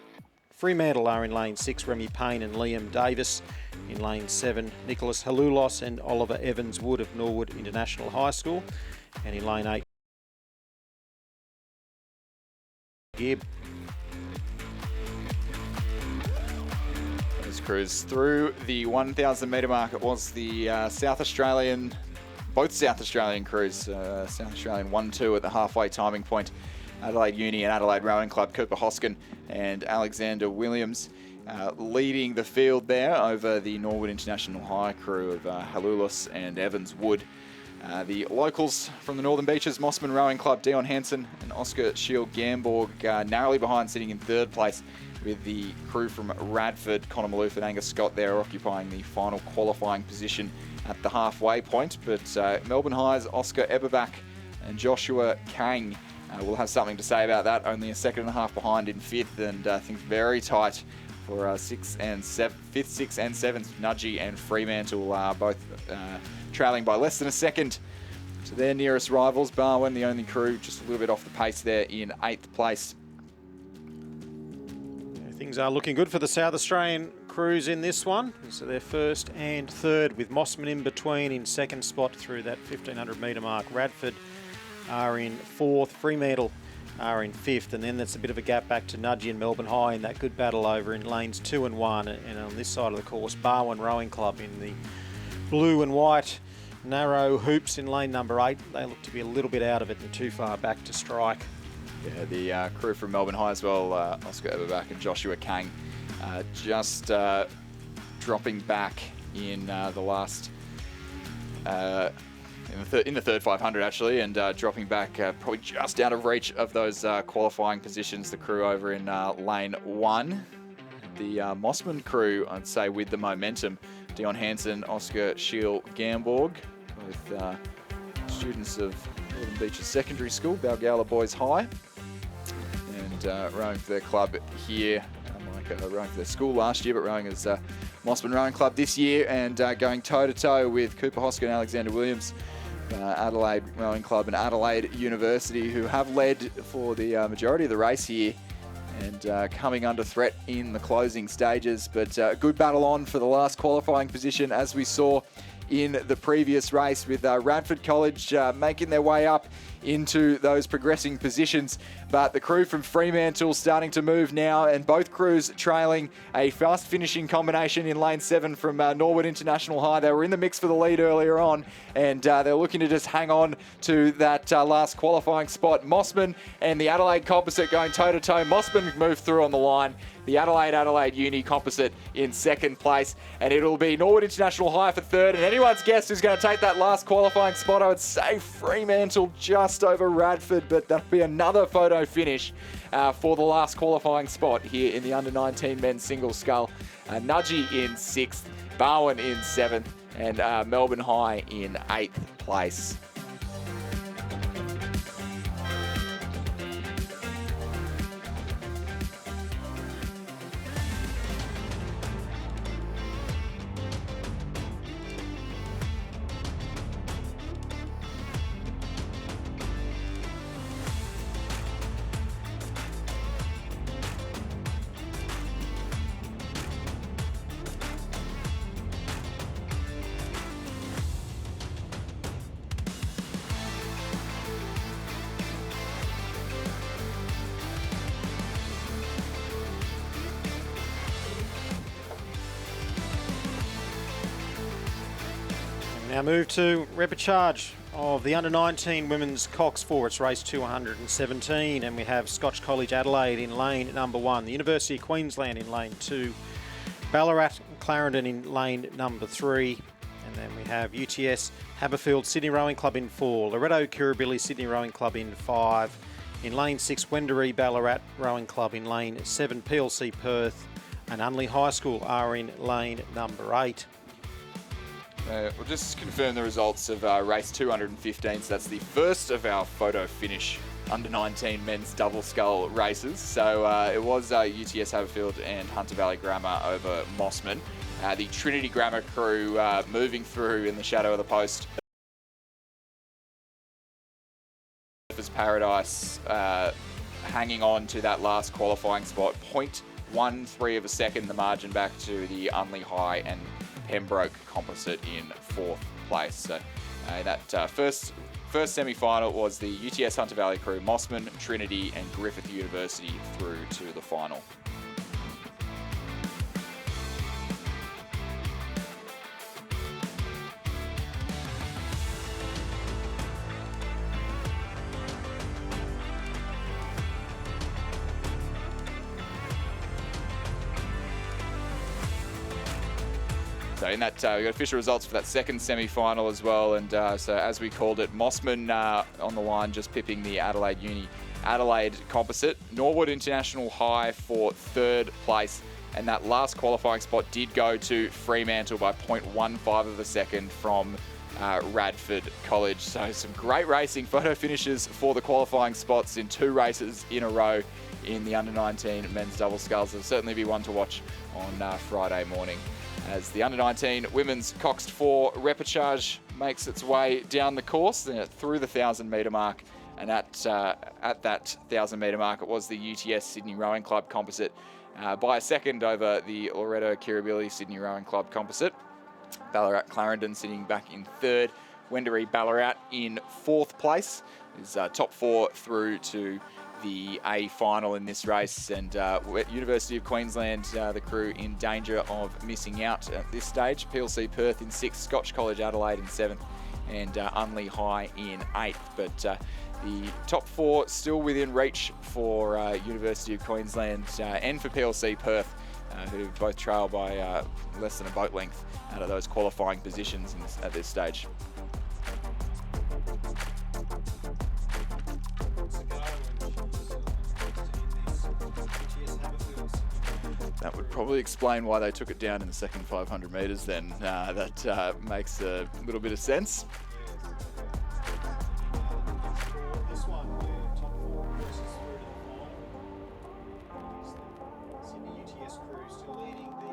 Fremantle are in lane 6, Remy Payne and Liam Davis. In lane 7, Nicholas Halulos and Oliver Evans Wood of Norwood International High School. And in lane 8, Gibb. Those crews through the 1,000 metre mark. It was the both South Australian crews, South Australian 1-2 at the halfway timing point. Adelaide Uni and Adelaide Rowing Club, Cooper Hoskin and Alexander Williams leading the field there over the Norwood International High crew of Halulos and Evans Wood. The locals from the Northern Beaches, Mossman Rowing Club, Dion Hansen and Oscar Shield Gamborg narrowly behind, sitting in 3rd place, with the crew from Radford, Connor Maloof and Angus Scott there occupying the final qualifying position at the halfway point. But Melbourne High's Oscar Eberback and Joshua Kang will have something to say about that. Only a second and a half behind in 5th, and I think very tight for 5th, 6th and 7th. Nudgee and Fremantle are both trailing by less than a second to their nearest rivals. Barwon, the only crew, just a little bit off the pace there in 8th place. Things are looking good for the South Australian crews in this one. So they're 1st and 3rd, with Mossman in between in 2nd spot through that 1,500 metre mark. Radford are in 4th, Fremantle are in 5th, and then there's a bit of a gap back to Nudgee and Melbourne High in that good battle over in lanes 2 and 1. And on this side of the course, Barwon Rowing Club in the blue and white narrow hoops in lane number 8. They look to be a little bit out of it and too far back to strike. Yeah, the crew from Melbourne High as well, Oscar Eberback and Joshua Kang, just dropping back in the last, in the third 500 actually, and dropping back probably just out of reach of those qualifying positions. The crew over in lane 1, the Mossman crew, I'd say, with the momentum. Dion Hansen, Oscar Shiel Gamborg, both students of Northern Beaches Secondary School, Balgowlah Boys High, and rowing for their club here, rowing for their school last year, but rowing as Mossman Rowing Club this year, and going toe-to-toe with Cooper Hoskin and Alexander Williams, Adelaide Rowing Club and Adelaide University, who have led for the majority of the race here, and coming under threat in the closing stages. But a good battle on for the last qualifying position, as we saw in the previous race, with Radford College making their way up into those progressing positions. But the crew from Fremantle starting to move now, and both crews trailing a fast finishing combination in lane 7 from Norwood International High. They were in the mix for the lead earlier on, and they're looking to just hang on to that last qualifying spot. Mossman and the Adelaide Composite going toe-to-toe. Mossman moved through on the line. The Adelaide Uni Composite in 2nd place, and it'll be Norwood International High for 3rd, and anyone's guess who's going to take that last qualifying spot. I would say Fremantle just over Radford, but that'll be another photo finish for the last qualifying spot here in the under-19 men's single scull. Nudgee in 6th, Barwon in 7th, and Melbourne High in 8th place. Now move to repechage of the under-19 women's Cox 4. It's race 217, and we have Scotch College Adelaide in lane number 1, the University of Queensland in lane 2, Ballarat Clarendon in lane number 3, and then we have UTS Haberfield Sydney Rowing Club in 4, Loretto Kirribilli Sydney Rowing Club in 5, in lane 6 Wendouree Ballarat Rowing Club in lane 7, PLC Perth and Unley High School are in lane number 8. We'll just confirm the results of race 215. So that's the first of our photo finish under-19 men's double scull races. So it was UTS Haberfield and Hunter Valley Grammar over Mossman. The Trinity Grammar crew moving through in the shadow of the post. Surfers Paradise hanging on to that last qualifying spot. 0.13 of a second, the margin back to the Unley High and Pembroke composite in 4th place. So that first semi-final was the UTS Hunter Valley crew, Mossman, Trinity and Griffith University through to the final. So in that, we got official results for that second semi-final as well, and so as we called it, Mossman on the line, just pipping the Adelaide composite. Norwood International High for 3rd place, and that last qualifying spot did go to Fremantle by 0.15 of a second from Radford College. So some great racing, photo finishes for the qualifying spots in 2 races in a row in the under-19 men's double sculls. There'll certainly be one to watch on Friday morning, as the under-19 women's Cox 4 repechage makes its way down the course through the 1,000-metre mark. And at that 1,000-metre mark, it was the UTS Sydney Rowing Club composite by a second over the Loretto Kirribilli Sydney Rowing Club composite. Ballarat Clarendon sitting back in 3rd. Wendouree Ballarat in 4th place. Is top 4 through to the A final in this race, and University of Queensland, the crew in danger of missing out at this stage. PLC Perth in 6th, Scotch College Adelaide in 7th, and Unley High in 8th. But the top 4 still within reach for University of Queensland and for PLC Perth, who both trail by less than a boat length out of those qualifying positions at this stage. That would probably explain why they took it down in the second 500 metres then. That makes a little bit of sense. This one, top 4 versus through to the final. Sydney UTS crew still leading the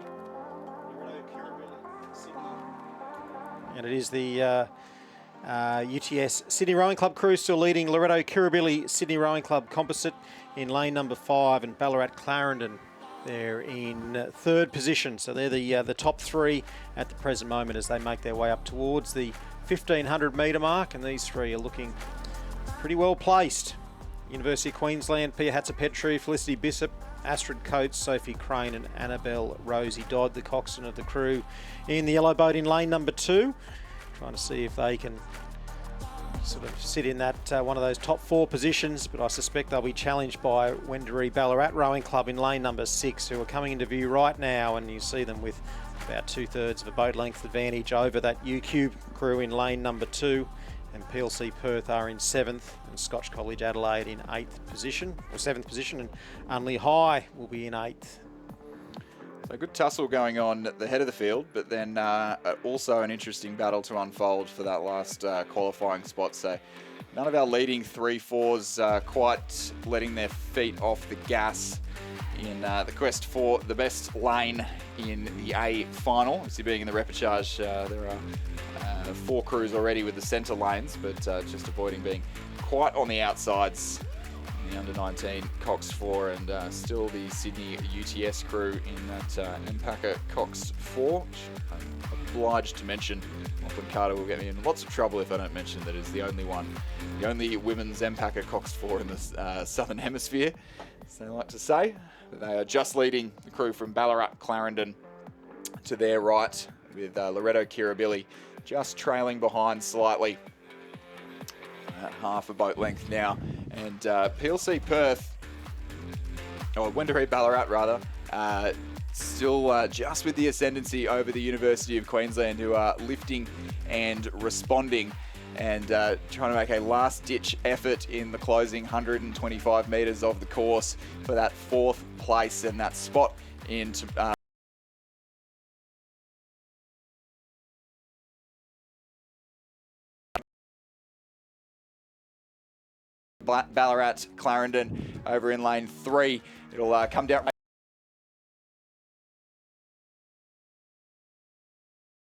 Loretto Kirribilli Sydney. And it is the UTS Sydney Rowing Club crew still leading Loretto Kirribilli Sydney Rowing Club composite in lane number 5, and Ballarat Clarendon, they're in 3rd position. So they're the top 3 at the present moment as they make their way up towards the 1,500 metre mark, and these 3 are looking pretty well placed. University of Queensland, Pia Hatzapetri, Felicity Bishop, Astrid Coates, Sophie Crane and Annabelle Rosie Dodd, the coxswain of the crew, in the yellow boat in lane number 2, trying to see if they can sort of sit in that one of those top 4 positions, but I suspect they'll be challenged by Wendouree Ballarat Rowing Club in lane number 6, who are coming into view right now, and you see them with about 2/3 of a boat length advantage over that UQ crew in lane number 2, and PLC Perth are in 7th, and Scotch College Adelaide in 8th position, or 7th position, and Unley High will be in 8th. So a good tussle going on at the head of the field, but then also an interesting battle to unfold for that last qualifying spot. So none of our leading 3-4s quite letting their feet off the gas in the quest for the best lane in the A final. Obviously being in the repechage, there are 4 crews already with the centre lanes, but just avoiding being quite on the outsides. The under-19 Cox 4, and still the Sydney UTS crew in that Empacher Cox 4. I'm obliged to mention, Lachlan Carter will get me in lots of trouble if I don't mention that it's the only women's Empacher Cox 4 in the Southern Hemisphere, as they like to say. But they are just leading the crew from Ballarat Clarendon to their right, with Loretto Kirribilli just trailing behind slightly at half a boat length now. And PLC Perth, or Wendouree Ballarat rather, still just with the ascendancy over the University of Queensland, who are lifting and responding and trying to make a last-ditch effort in the closing 125 metres of the course for that 4th place and that spot in Ballarat, Clarendon over in lane 3. It'll come down,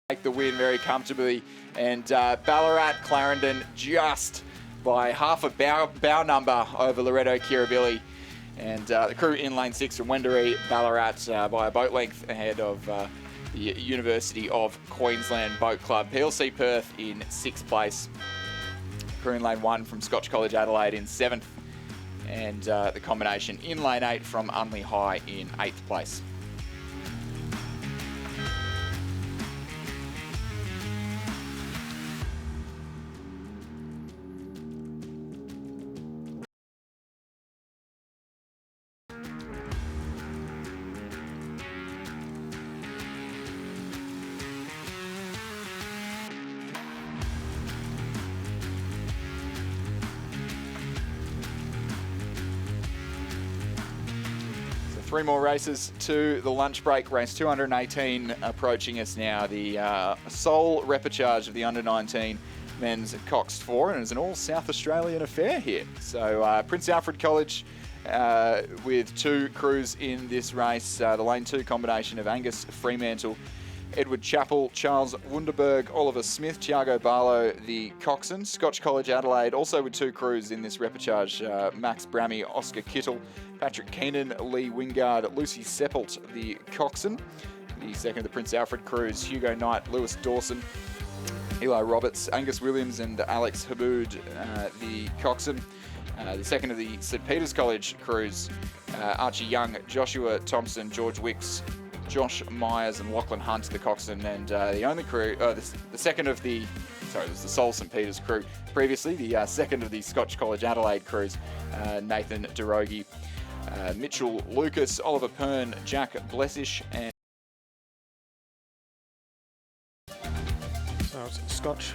make the win very comfortably, and Ballarat, Clarendon just by half a bow number over Loreto Kirribilli, and the crew in lane 6 from Wendouree Ballarat by a boat length ahead of the University of Queensland Boat Club. PLC Perth in 6th place, crew in lane 1 from Scotch College Adelaide in 7th, and the combination in lane 8 from Unley High in 8th place. Three more races to the lunch break. Race 218 approaching us now. The sole repechage of the under-19 men's Coxed 4, and it's an all South Australian affair here. So Prince Alfred College with 2 crews in this race. The lane 2 combination of Angus Fremantle, Edward Chappell, Charles Wunderberg, Oliver Smith, Tiago Barlow, the coxswain. Scotch College Adelaide also with 2 crews in this repechage. Max Brammy, Oscar Kittle, Patrick Keenan, Lee Wingard, Lucy Seppelt, the coxswain. The second of the Prince Alfred crews, Hugo Knight, Lewis Dawson, Eli Roberts, Angus Williams and Alex Haboud, the coxswain. The second of the St Peter's College crews, Archie Young, Joshua Thompson, George Wicks, Josh Myers and Lachlan Hunt, the coxswain. And the only crew, the second of the, sorry, it was the sole St Peter's crew previously, the second of the Scotch College Adelaide crews, Nathan Derogi, Mitchell Lucas, Oliver Pern, Jack Blessish, and so it's Scotch.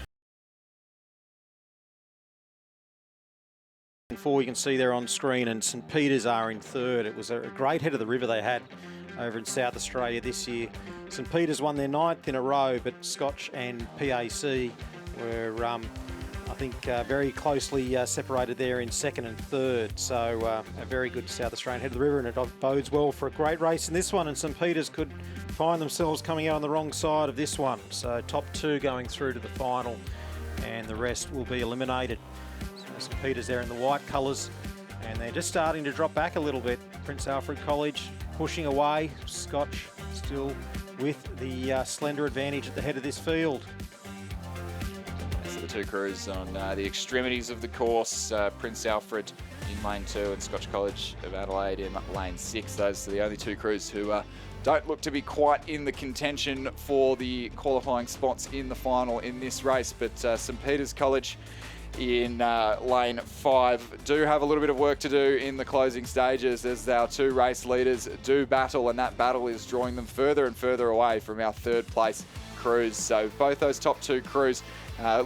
4 you can see there on screen, and St Peter's are in 3rd. It was a great head of the river they had over in South Australia this year. St Peter's won their 9th in a row, but Scotch and PAC were, I think, very closely separated there in 2nd and 3rd. So a very good South Australian head of the river, and it bodes well for a great race in this one. And St Peter's could find themselves coming out on the wrong side of this one. So top 2 going through to the final, and the rest will be eliminated. So St Peter's there in the white colours, and they're just starting to drop back a little bit. Prince Alfred College pushing away. Scotch still with the slender advantage at the head of this field. So the 2 crews on the extremities of the course, Prince Alfred in lane 2 and Scotch College of Adelaide in lane 6. Those are the only 2 crews who don't look to be quite in the contention for the qualifying spots in the final in this race. But St Peter's College in lane 5 do have a little bit of work to do in the closing stages, as our 2 race leaders do battle, and that battle is drawing them further and further away from our 3rd place crews. So both those top 2 crews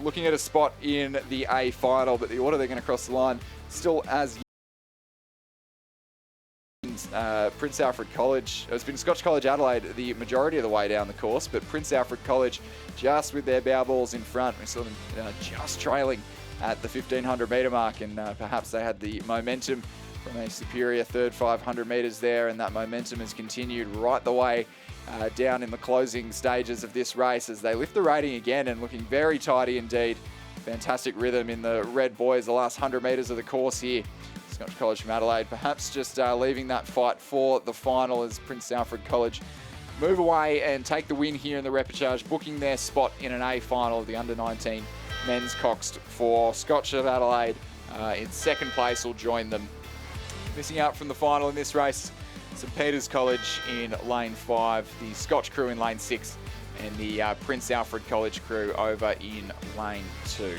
looking at a spot in the A final, but the order they're going to cross the line still as Prince Alfred College. It's been Scotch College Adelaide the majority of the way down the course, but Prince Alfred College just with their bow balls in front. We saw them just trailing at the 1500 metre mark, and perhaps they had the momentum from a superior 3rd 500 metres there, and that momentum has continued right the way down in the closing stages of this race as they lift the rating again and looking very tidy indeed. Fantastic rhythm in the red boys the last 100 metres of the course here. Scotch College from Adelaide perhaps just leaving that fight for the final as Prince Alfred College move away and take the win here in the repechage, booking their spot in an A final of the under-19 men's Coxed 4. Scotch of Adelaide in 2nd place will join them. Missing out from the final in this race, St Peter's College in lane 5, the Scotch crew in lane 6, and the Prince Alfred College crew over in lane 2.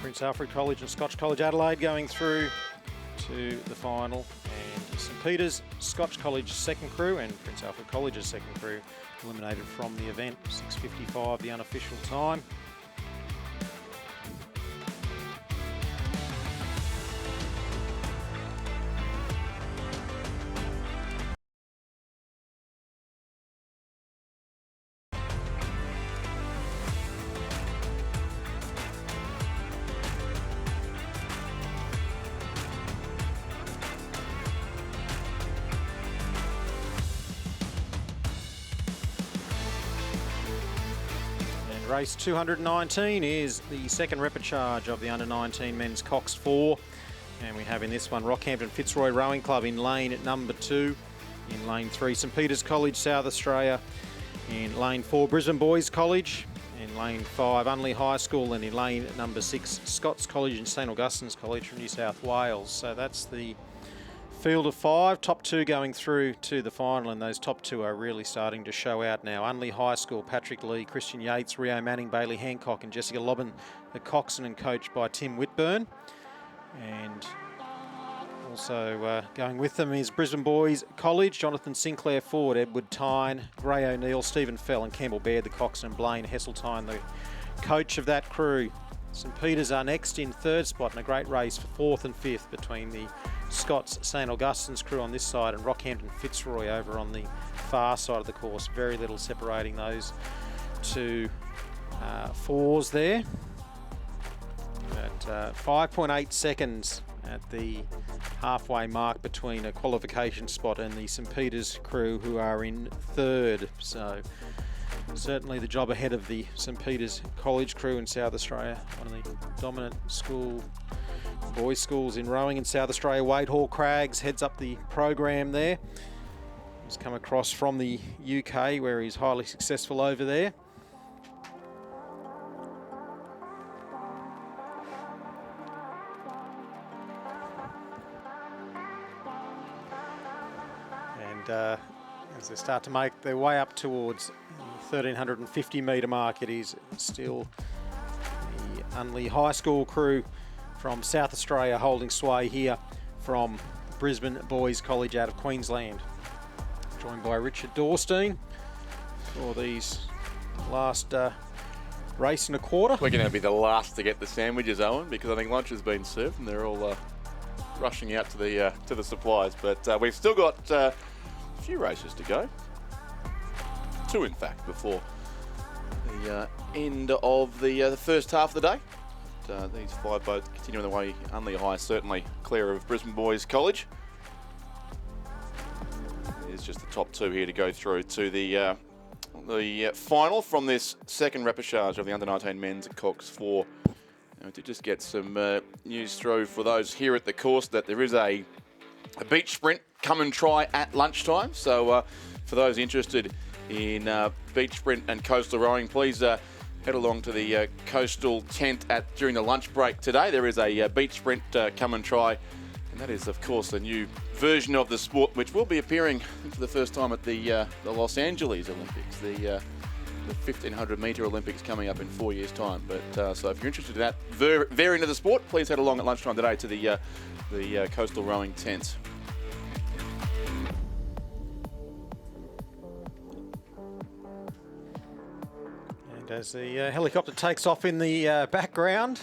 Prince Alfred College and Scotch College Adelaide going through to the final, and St Peter's Scotch College second crew and Prince Alfred College's second crew eliminated from the event. 6:55 the unofficial time. Race 219 is the second repechage of the under-19 men's Cox 4. And we have in this one Rockhampton Fitzroy Rowing Club in lane number 2. In lane 3, St Peter's College, South Australia. In lane 4, Brisbane Boys College. In lane 5, Unley High School. And in lane number 6, Scots College and St Augustine's College from New South Wales. So that's the field of 5, top 2 going through to the final, and those top 2 are really starting to show out now. Unley High School, Patrick Lee, Christian Yates, Rio Manning, Bailey Hancock and Jessica Lobbin, the coxswain and coached by Tim Whitburn. And also going with them is Brisbane Boys College, Jonathan Sinclair Ford, Edward Tyne, Gray O'Neill, Stephen Fell and Campbell Baird, the coxswain, and Blaine Hesseltine, the coach of that crew. St Peter's are next in third spot in a great race for 4th and 5th between the Scots St Augustine's crew on this side and Rockhampton Fitzroy over on the far side of the course. Very little separating those two fours there. At 5.8 seconds at the halfway mark between a qualification spot and the St Peter's crew, who are in third. So certainly the job ahead of the St Peter's College crew in South Australia, one of the dominant boys' schools in rowing in South Australia. Wade Hall Craggs heads up the program there. He's come across from the UK where he's highly successful over there. And as they start to make their way up towards the 1350 metre mark, it is still the Unley High School crew from South Australia holding sway here from Brisbane Boys College out of Queensland. Joined by Richard Dorstein for these last race and a quarter. We're going to be the last to get the sandwiches, Owen, because I think lunch has been served and they're all rushing out to the supplies. But we've still got a few races to go. 2, in fact, before the end of the first half of the day. These 5 boats continuing the way. Unley High certainly clear of Brisbane Boys College. It's just the top 2 here to go through to the final from this second repechage of the under-19 men's at Cox 4. Now, to just get some news through for those here at the course that there is a beach sprint come and try at lunchtime. So for those interested in beach sprint and coastal rowing, please head along to the coastal tent during the lunch break today. There is a beach sprint come and try, and that is, of course, a new version of the sport which will be appearing for the first time at the Los Angeles Olympics, the 1500 metre Olympics coming up in 4 years' time. But so if you're interested in that variant of the sport, please head along at lunchtime today to the coastal rowing tent. As the helicopter takes off in the background.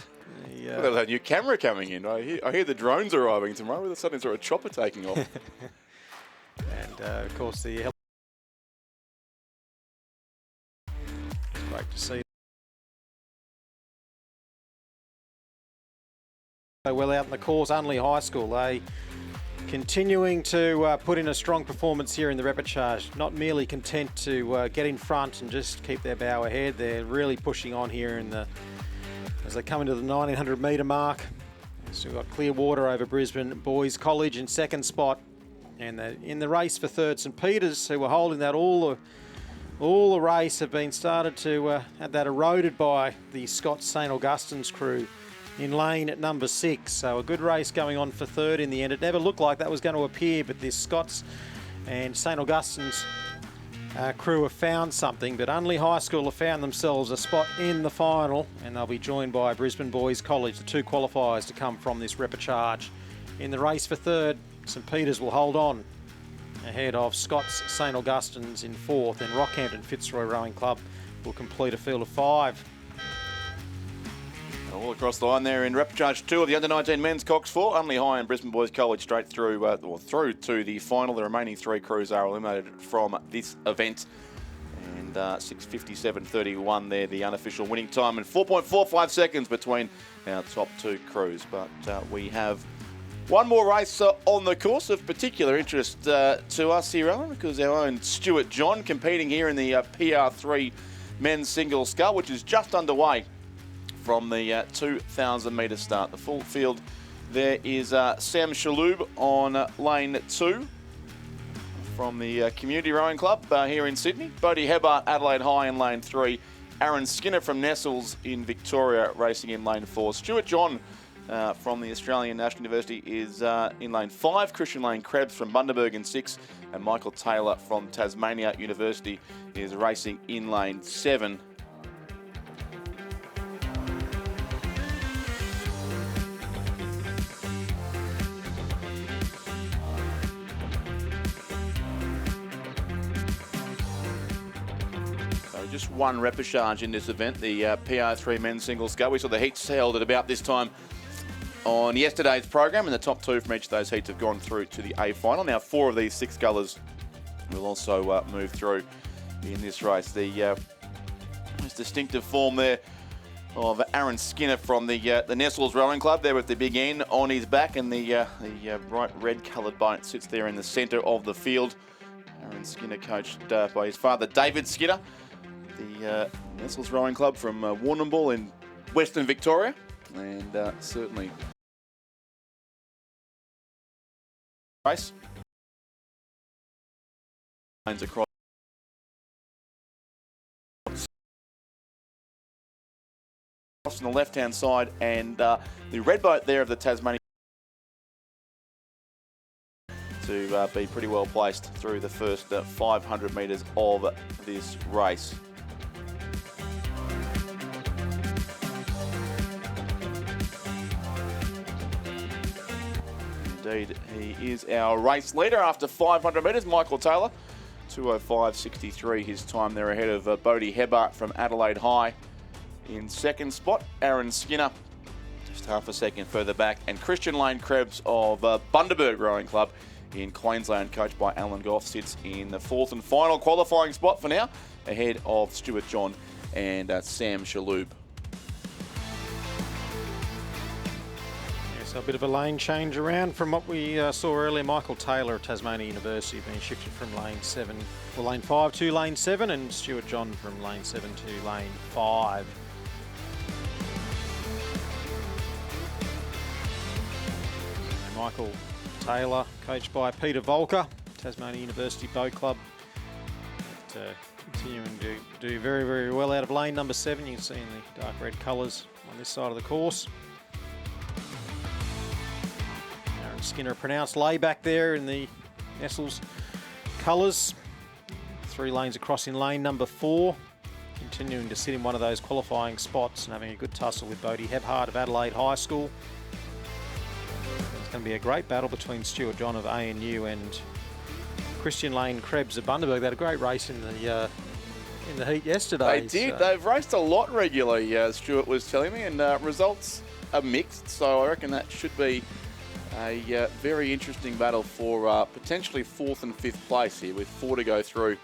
Look at that new camera coming in. I hear the drones arriving tomorrow. With suddenly saw a chopper taking off. And of course the helicopter. It's great to see. So well out in the course, Unley High School. They continuing to put in a strong performance here in the repechage, not merely content to get in front and just keep their bow ahead. They're really pushing on here as they come into the 1900 metre mark. So we've got Clearwater over Brisbane Boys College in second spot, and in the race for third, St Peter's, who were holding that all the race, have been started to have that eroded by the Scots St Augustine's crew in lane number 6. So a good race going on for third in the end. It never looked like that was going to appear, but this Scots and St Augustine's crew have found something. But Unley High School have found themselves a spot in the final, and they'll be joined by Brisbane Boys College, the 2 qualifiers to come from this repechage. In the race for third, St Peters will hold on ahead of Scots St Augustine's in 4th, and Rockhampton Fitzroy Rowing Club will complete a field of 5. All across the line there in repechage 2 of the under-19 men's Cox 4. Unley High and Brisbane Boys College straight through, through to the final. The remaining 3 crews are eliminated from this event. And 6:57.31 there, the unofficial winning time, and 4.45 seconds between our top 2 crews. But we have one more race on the course of particular interest to us here, Alan, because our own Stuart John competing here in the PR3 men's single scull, which is just underway from the 2,000 metre start. The full field there is Sam Shaloub on lane 2 from the Community Rowing Club here in Sydney. Bodie Hebart, Adelaide High in lane 3. Aaron Skinner from Nestles in Victoria racing in lane 4. Stuart John from the Australian National University is in lane 5. Christian Lane Krebs from Bundaberg in 6. And Michael Taylor from Tasmania University is racing in lane 7. Just one repechage in this event, the PR3 men's single scull. We saw the heats held at about this time on yesterday's program, and the top 2 from each of those heats have gone through to the A final. Now 4 of these 6 scullers will also move through in this race. The most distinctive form there of Aaron Skinner from the Nestles Rowing Club there with the big N on his back, and the bright red coloured boat sits there in the centre of the field. Aaron Skinner coached by his father David Skinner, the Nestles Rowing Club from Warrnambool in Western Victoria, and certainly race lanes across on the left-hand side, and the red boat there of the Tasmanian to be pretty well placed through the first 500 metres of this race. Indeed, he is our race leader after 500 metres. Michael Taylor, 2:05.63 his time there ahead of Bodie Hebart from Adelaide High in second spot. Aaron Skinner just half a second further back, and Christian Lane Krebs of Bundaberg Rowing Club in Queensland, coached by Alan Goff, sits in the 4th and final qualifying spot for now, ahead of Stuart John and Sam Shaloub. So a bit of a lane change around from what we saw earlier. Michael Taylor of Tasmania University being shifted from lane 5 to lane 7, and Stuart John from lane 7 to lane 5. And Michael Taylor, coached by Peter Volker, Tasmania University Boat Club, continuing to do very, very well out of lane number 7. You can see in the dark red colours on this side of the course. Skinner pronounced layback there in the Nestles colours. 3 lanes across in lane number 4, continuing to sit in one of those qualifying spots and having a good tussle with Bodie Hebart of Adelaide High School. It's going to be a great battle between Stuart John of ANU and Christian Lane Krebs of Bundaberg. They had a great race in the heat yesterday. They did. They've raced a lot regularly, Stuart was telling me, and results are mixed, so I reckon that should be a very interesting battle for potentially 4th and 5th place here, with 4 to go through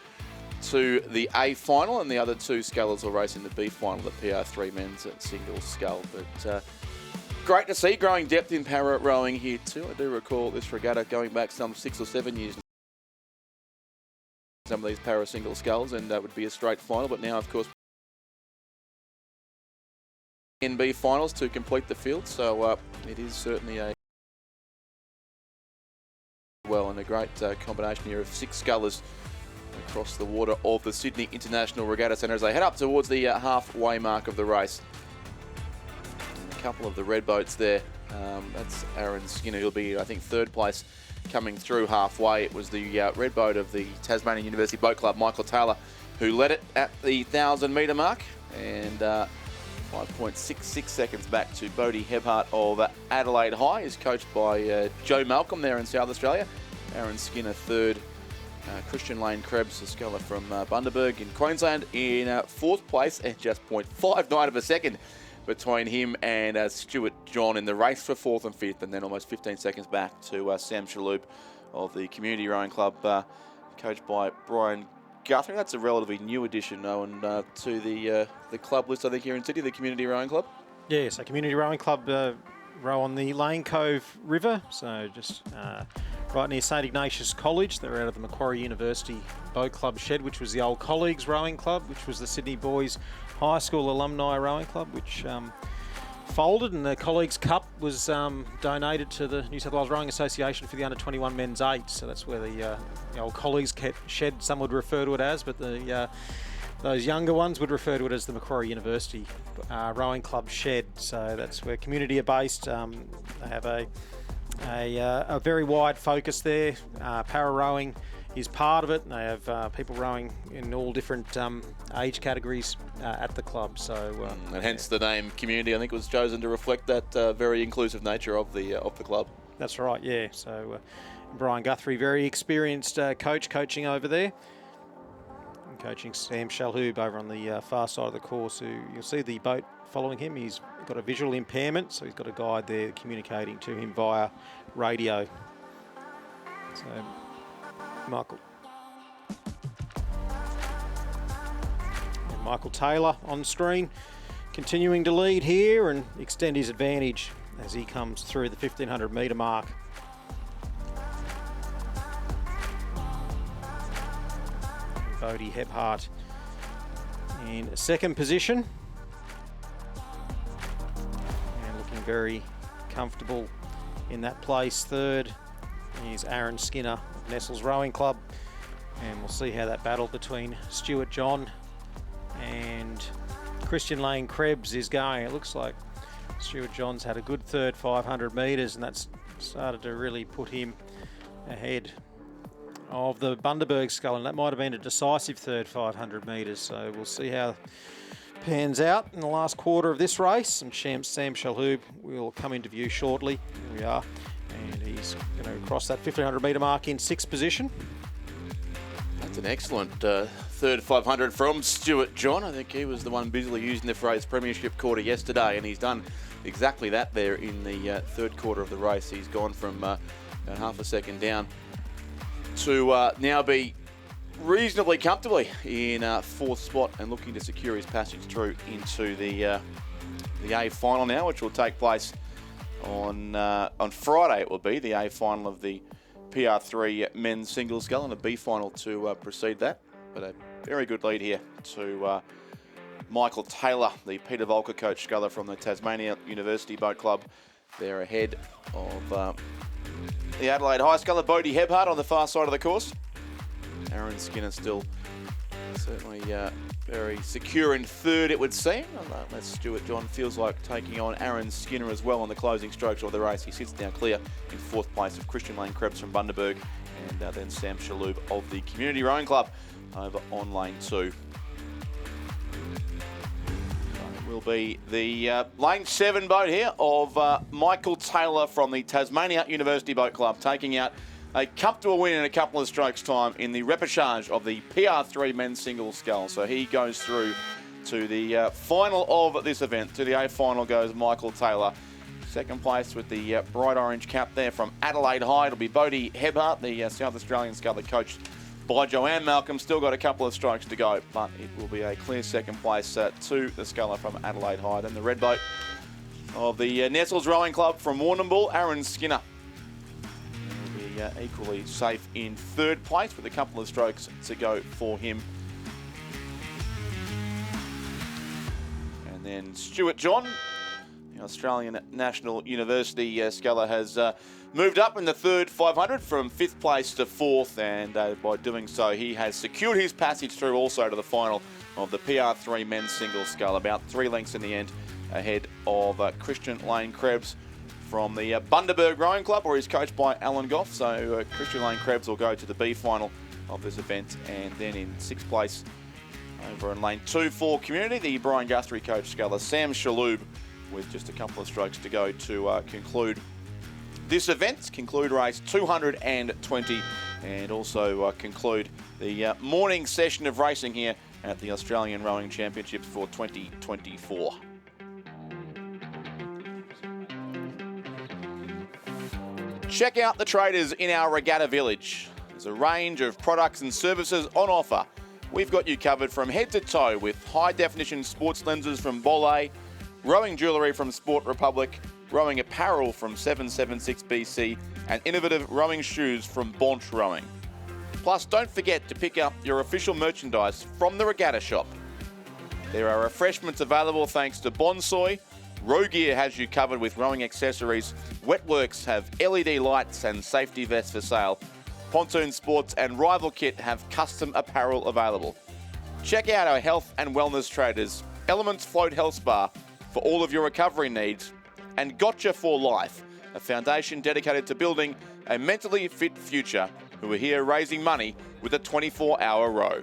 to the A final, and the other 2 scullers will race in the B final, the PR3 men's single scull. But great to see growing depth in para rowing here too. I do recall this regatta going back some 6 or 7 years. Some of these para single sculls, and that would be a straight final. But now, of course, NB finals to complete the field. So it is certainly a and a great combination here of 6 scullers across the water of the Sydney International Regatta Centre as they head up towards the halfway mark of the race. couple of the red boats there. That's Aaron Skinner. He'll be, I think, third place coming through halfway. It was the red boat of the Tasmanian University Boat Club, Michael Taylor, who led it at the 1,000-metre mark. And 5.66 seconds back to Bodie Hebhart of Adelaide High, is coached by Joe Malcolm there in South Australia. Aaron Skinner third. Christian Lane Krebs, a sculler from Bundaberg in Queensland, in fourth place, and just 0.59 of a second between him and Stuart John in the race for fourth and fifth, and then almost 15 seconds back to Sam Shaloub of the Community Rowing Club, coached by Brian Guthrie. That's a relatively new addition, Owen, to the club list, I think, here in Sydney, the Community Rowing Club. Yeah, so Community Rowing Club row on the Lane Cove River, so just right near St Ignatius College. They're out of the Macquarie University Boat Club shed, which was the old Colleagues Rowing Club, which was the Sydney Boys High School Alumni Rowing Club, which folded, and the Colleagues Cup was donated to the New South Wales Rowing Association for the under-21 men's 8. So that's where the old Colleagues shed, some would refer to it as, but those younger ones would refer to it as the Macquarie University Rowing Club shed. So that's where Community are based. They have a very wide focus there. Para rowing is part of it. They have people rowing in all different age categories at the club. So and hence the name Community, I think, was chosen to reflect that very inclusive nature of the club. That's right, yeah. So Brian Guthrie, very experienced coach, coaching over there. And coaching Sam Shaloub over on the far side of the course, who you'll see the boat following him. He's got a visual impairment, so he's got a guide there communicating to him via radio. So Michael Taylor on screen, continuing to lead here and extend his advantage as he comes through the 1,500 metre mark. Bodie Hebhart in second position and looking very comfortable in that place. Third is Aaron Skinner of Nestles Rowing Club, and we'll see how that battle between Stuart John and Christian Lane Krebs is going. It looks like Stuart John's had a good third 500 metres, and that's started to really put him ahead of the Bundaberg scull, and that might have been a decisive third 500 metres. So we'll see how it pans out in the last quarter of this race. And Sam Shaloub will come into view shortly. Here we are. And he's going to cross that 1,500 metre mark in sixth position. That's an excellent third 500 from Stuart John. I think he was the one busily using the phrase premiership quarter yesterday, and he's done exactly that there in the third quarter of the race. He's gone from half a second down to now be reasonably comfortably in fourth spot and looking to secure his passage through into the A final now, which will take place on Friday. It will be the A final of the PR3 men's singles scull and a B final to precede that. But a very good lead here to Michael Taylor, the Peter Volker coach sculler from the Tasmania University Boat Club. They're ahead of the Adelaide High sculler, Bodie Hebhart, on the far side of the course. Aaron Skinner still certainly very secure in third, it would seem. Unless Stuart John feels like taking on Aaron Skinner as well on the closing strokes of the race. He sits now clear in fourth place of Christian Lane Krebs from Bundaberg, and then Sam Shaloub of the Community Rowing Club over on lane 2. Will be the lane 7 boat here of Michael Taylor from the Tasmania University Boat Club, taking out a comfortable win in a couple of strokes' time in the repechage of the PR3 men's singles scull. So he goes through to the final of this event. To the A final goes Michael Taylor. Second place with the bright orange cap there from Adelaide High. It'll be Bodie Hebhart, the South Australian sculler coached by Joanne Malcolm. Still got a couple of strokes to go, but it will be a clear second place to the sculler from Adelaide High. Then the red boat of the Nestles Rowing Club from Warrnambool, Aaron Skinner, will be equally safe in third place with a couple of strokes to go for him. And then Stuart John, the Australian National University sculler, has moved up in the third 500 from 5th place to 4th, and by doing so he has secured his passage through also to the final of the PR3 men's singles scull. About 3 lengths in the end, ahead of Christian Lane Krebs from the Bundaberg Rowing Club, where he's coached by Alan Goff. So Christian Lane Krebs will go to the B final of this event, and then in 6th place over in lane 2 for Community, the Brian Guthrie coach sculler Sam Shaloub, with just a couple of strokes to go to conclude this event, conclude race 220, and also conclude the morning session of racing here at the Australian Rowing Championships for 2024. Check out the traders in our Regatta Village. There's a range of products and services on offer. We've got you covered from head to toe with high-definition sports lenses from Bolle, rowing jewellery from Sport Republic, rowing apparel from 776BC, and innovative rowing shoes from Bonch Rowing. Plus, don't forget to pick up your official merchandise from the Regatta shop. There are refreshments available thanks to Bonsoy. Row Gear has you covered with rowing accessories. Wetworks have LED lights and safety vests for sale. Pontoon Sports and Rival Kit have custom apparel available. Check out our health and wellness traders, Elements Float Health Spa, for all of your recovery needs, and Gotcha for Life, a foundation dedicated to building a mentally fit future, who are here raising money with a 24-hour row.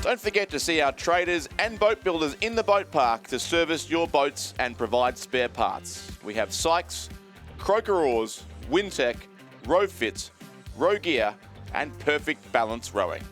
Don't forget to see our traders and boat builders in the boat park to service your boats and provide spare parts. We have Sykes, Croker Oars, Wintec, Row Fits, Row Gear, and Perfect Balance Rowing.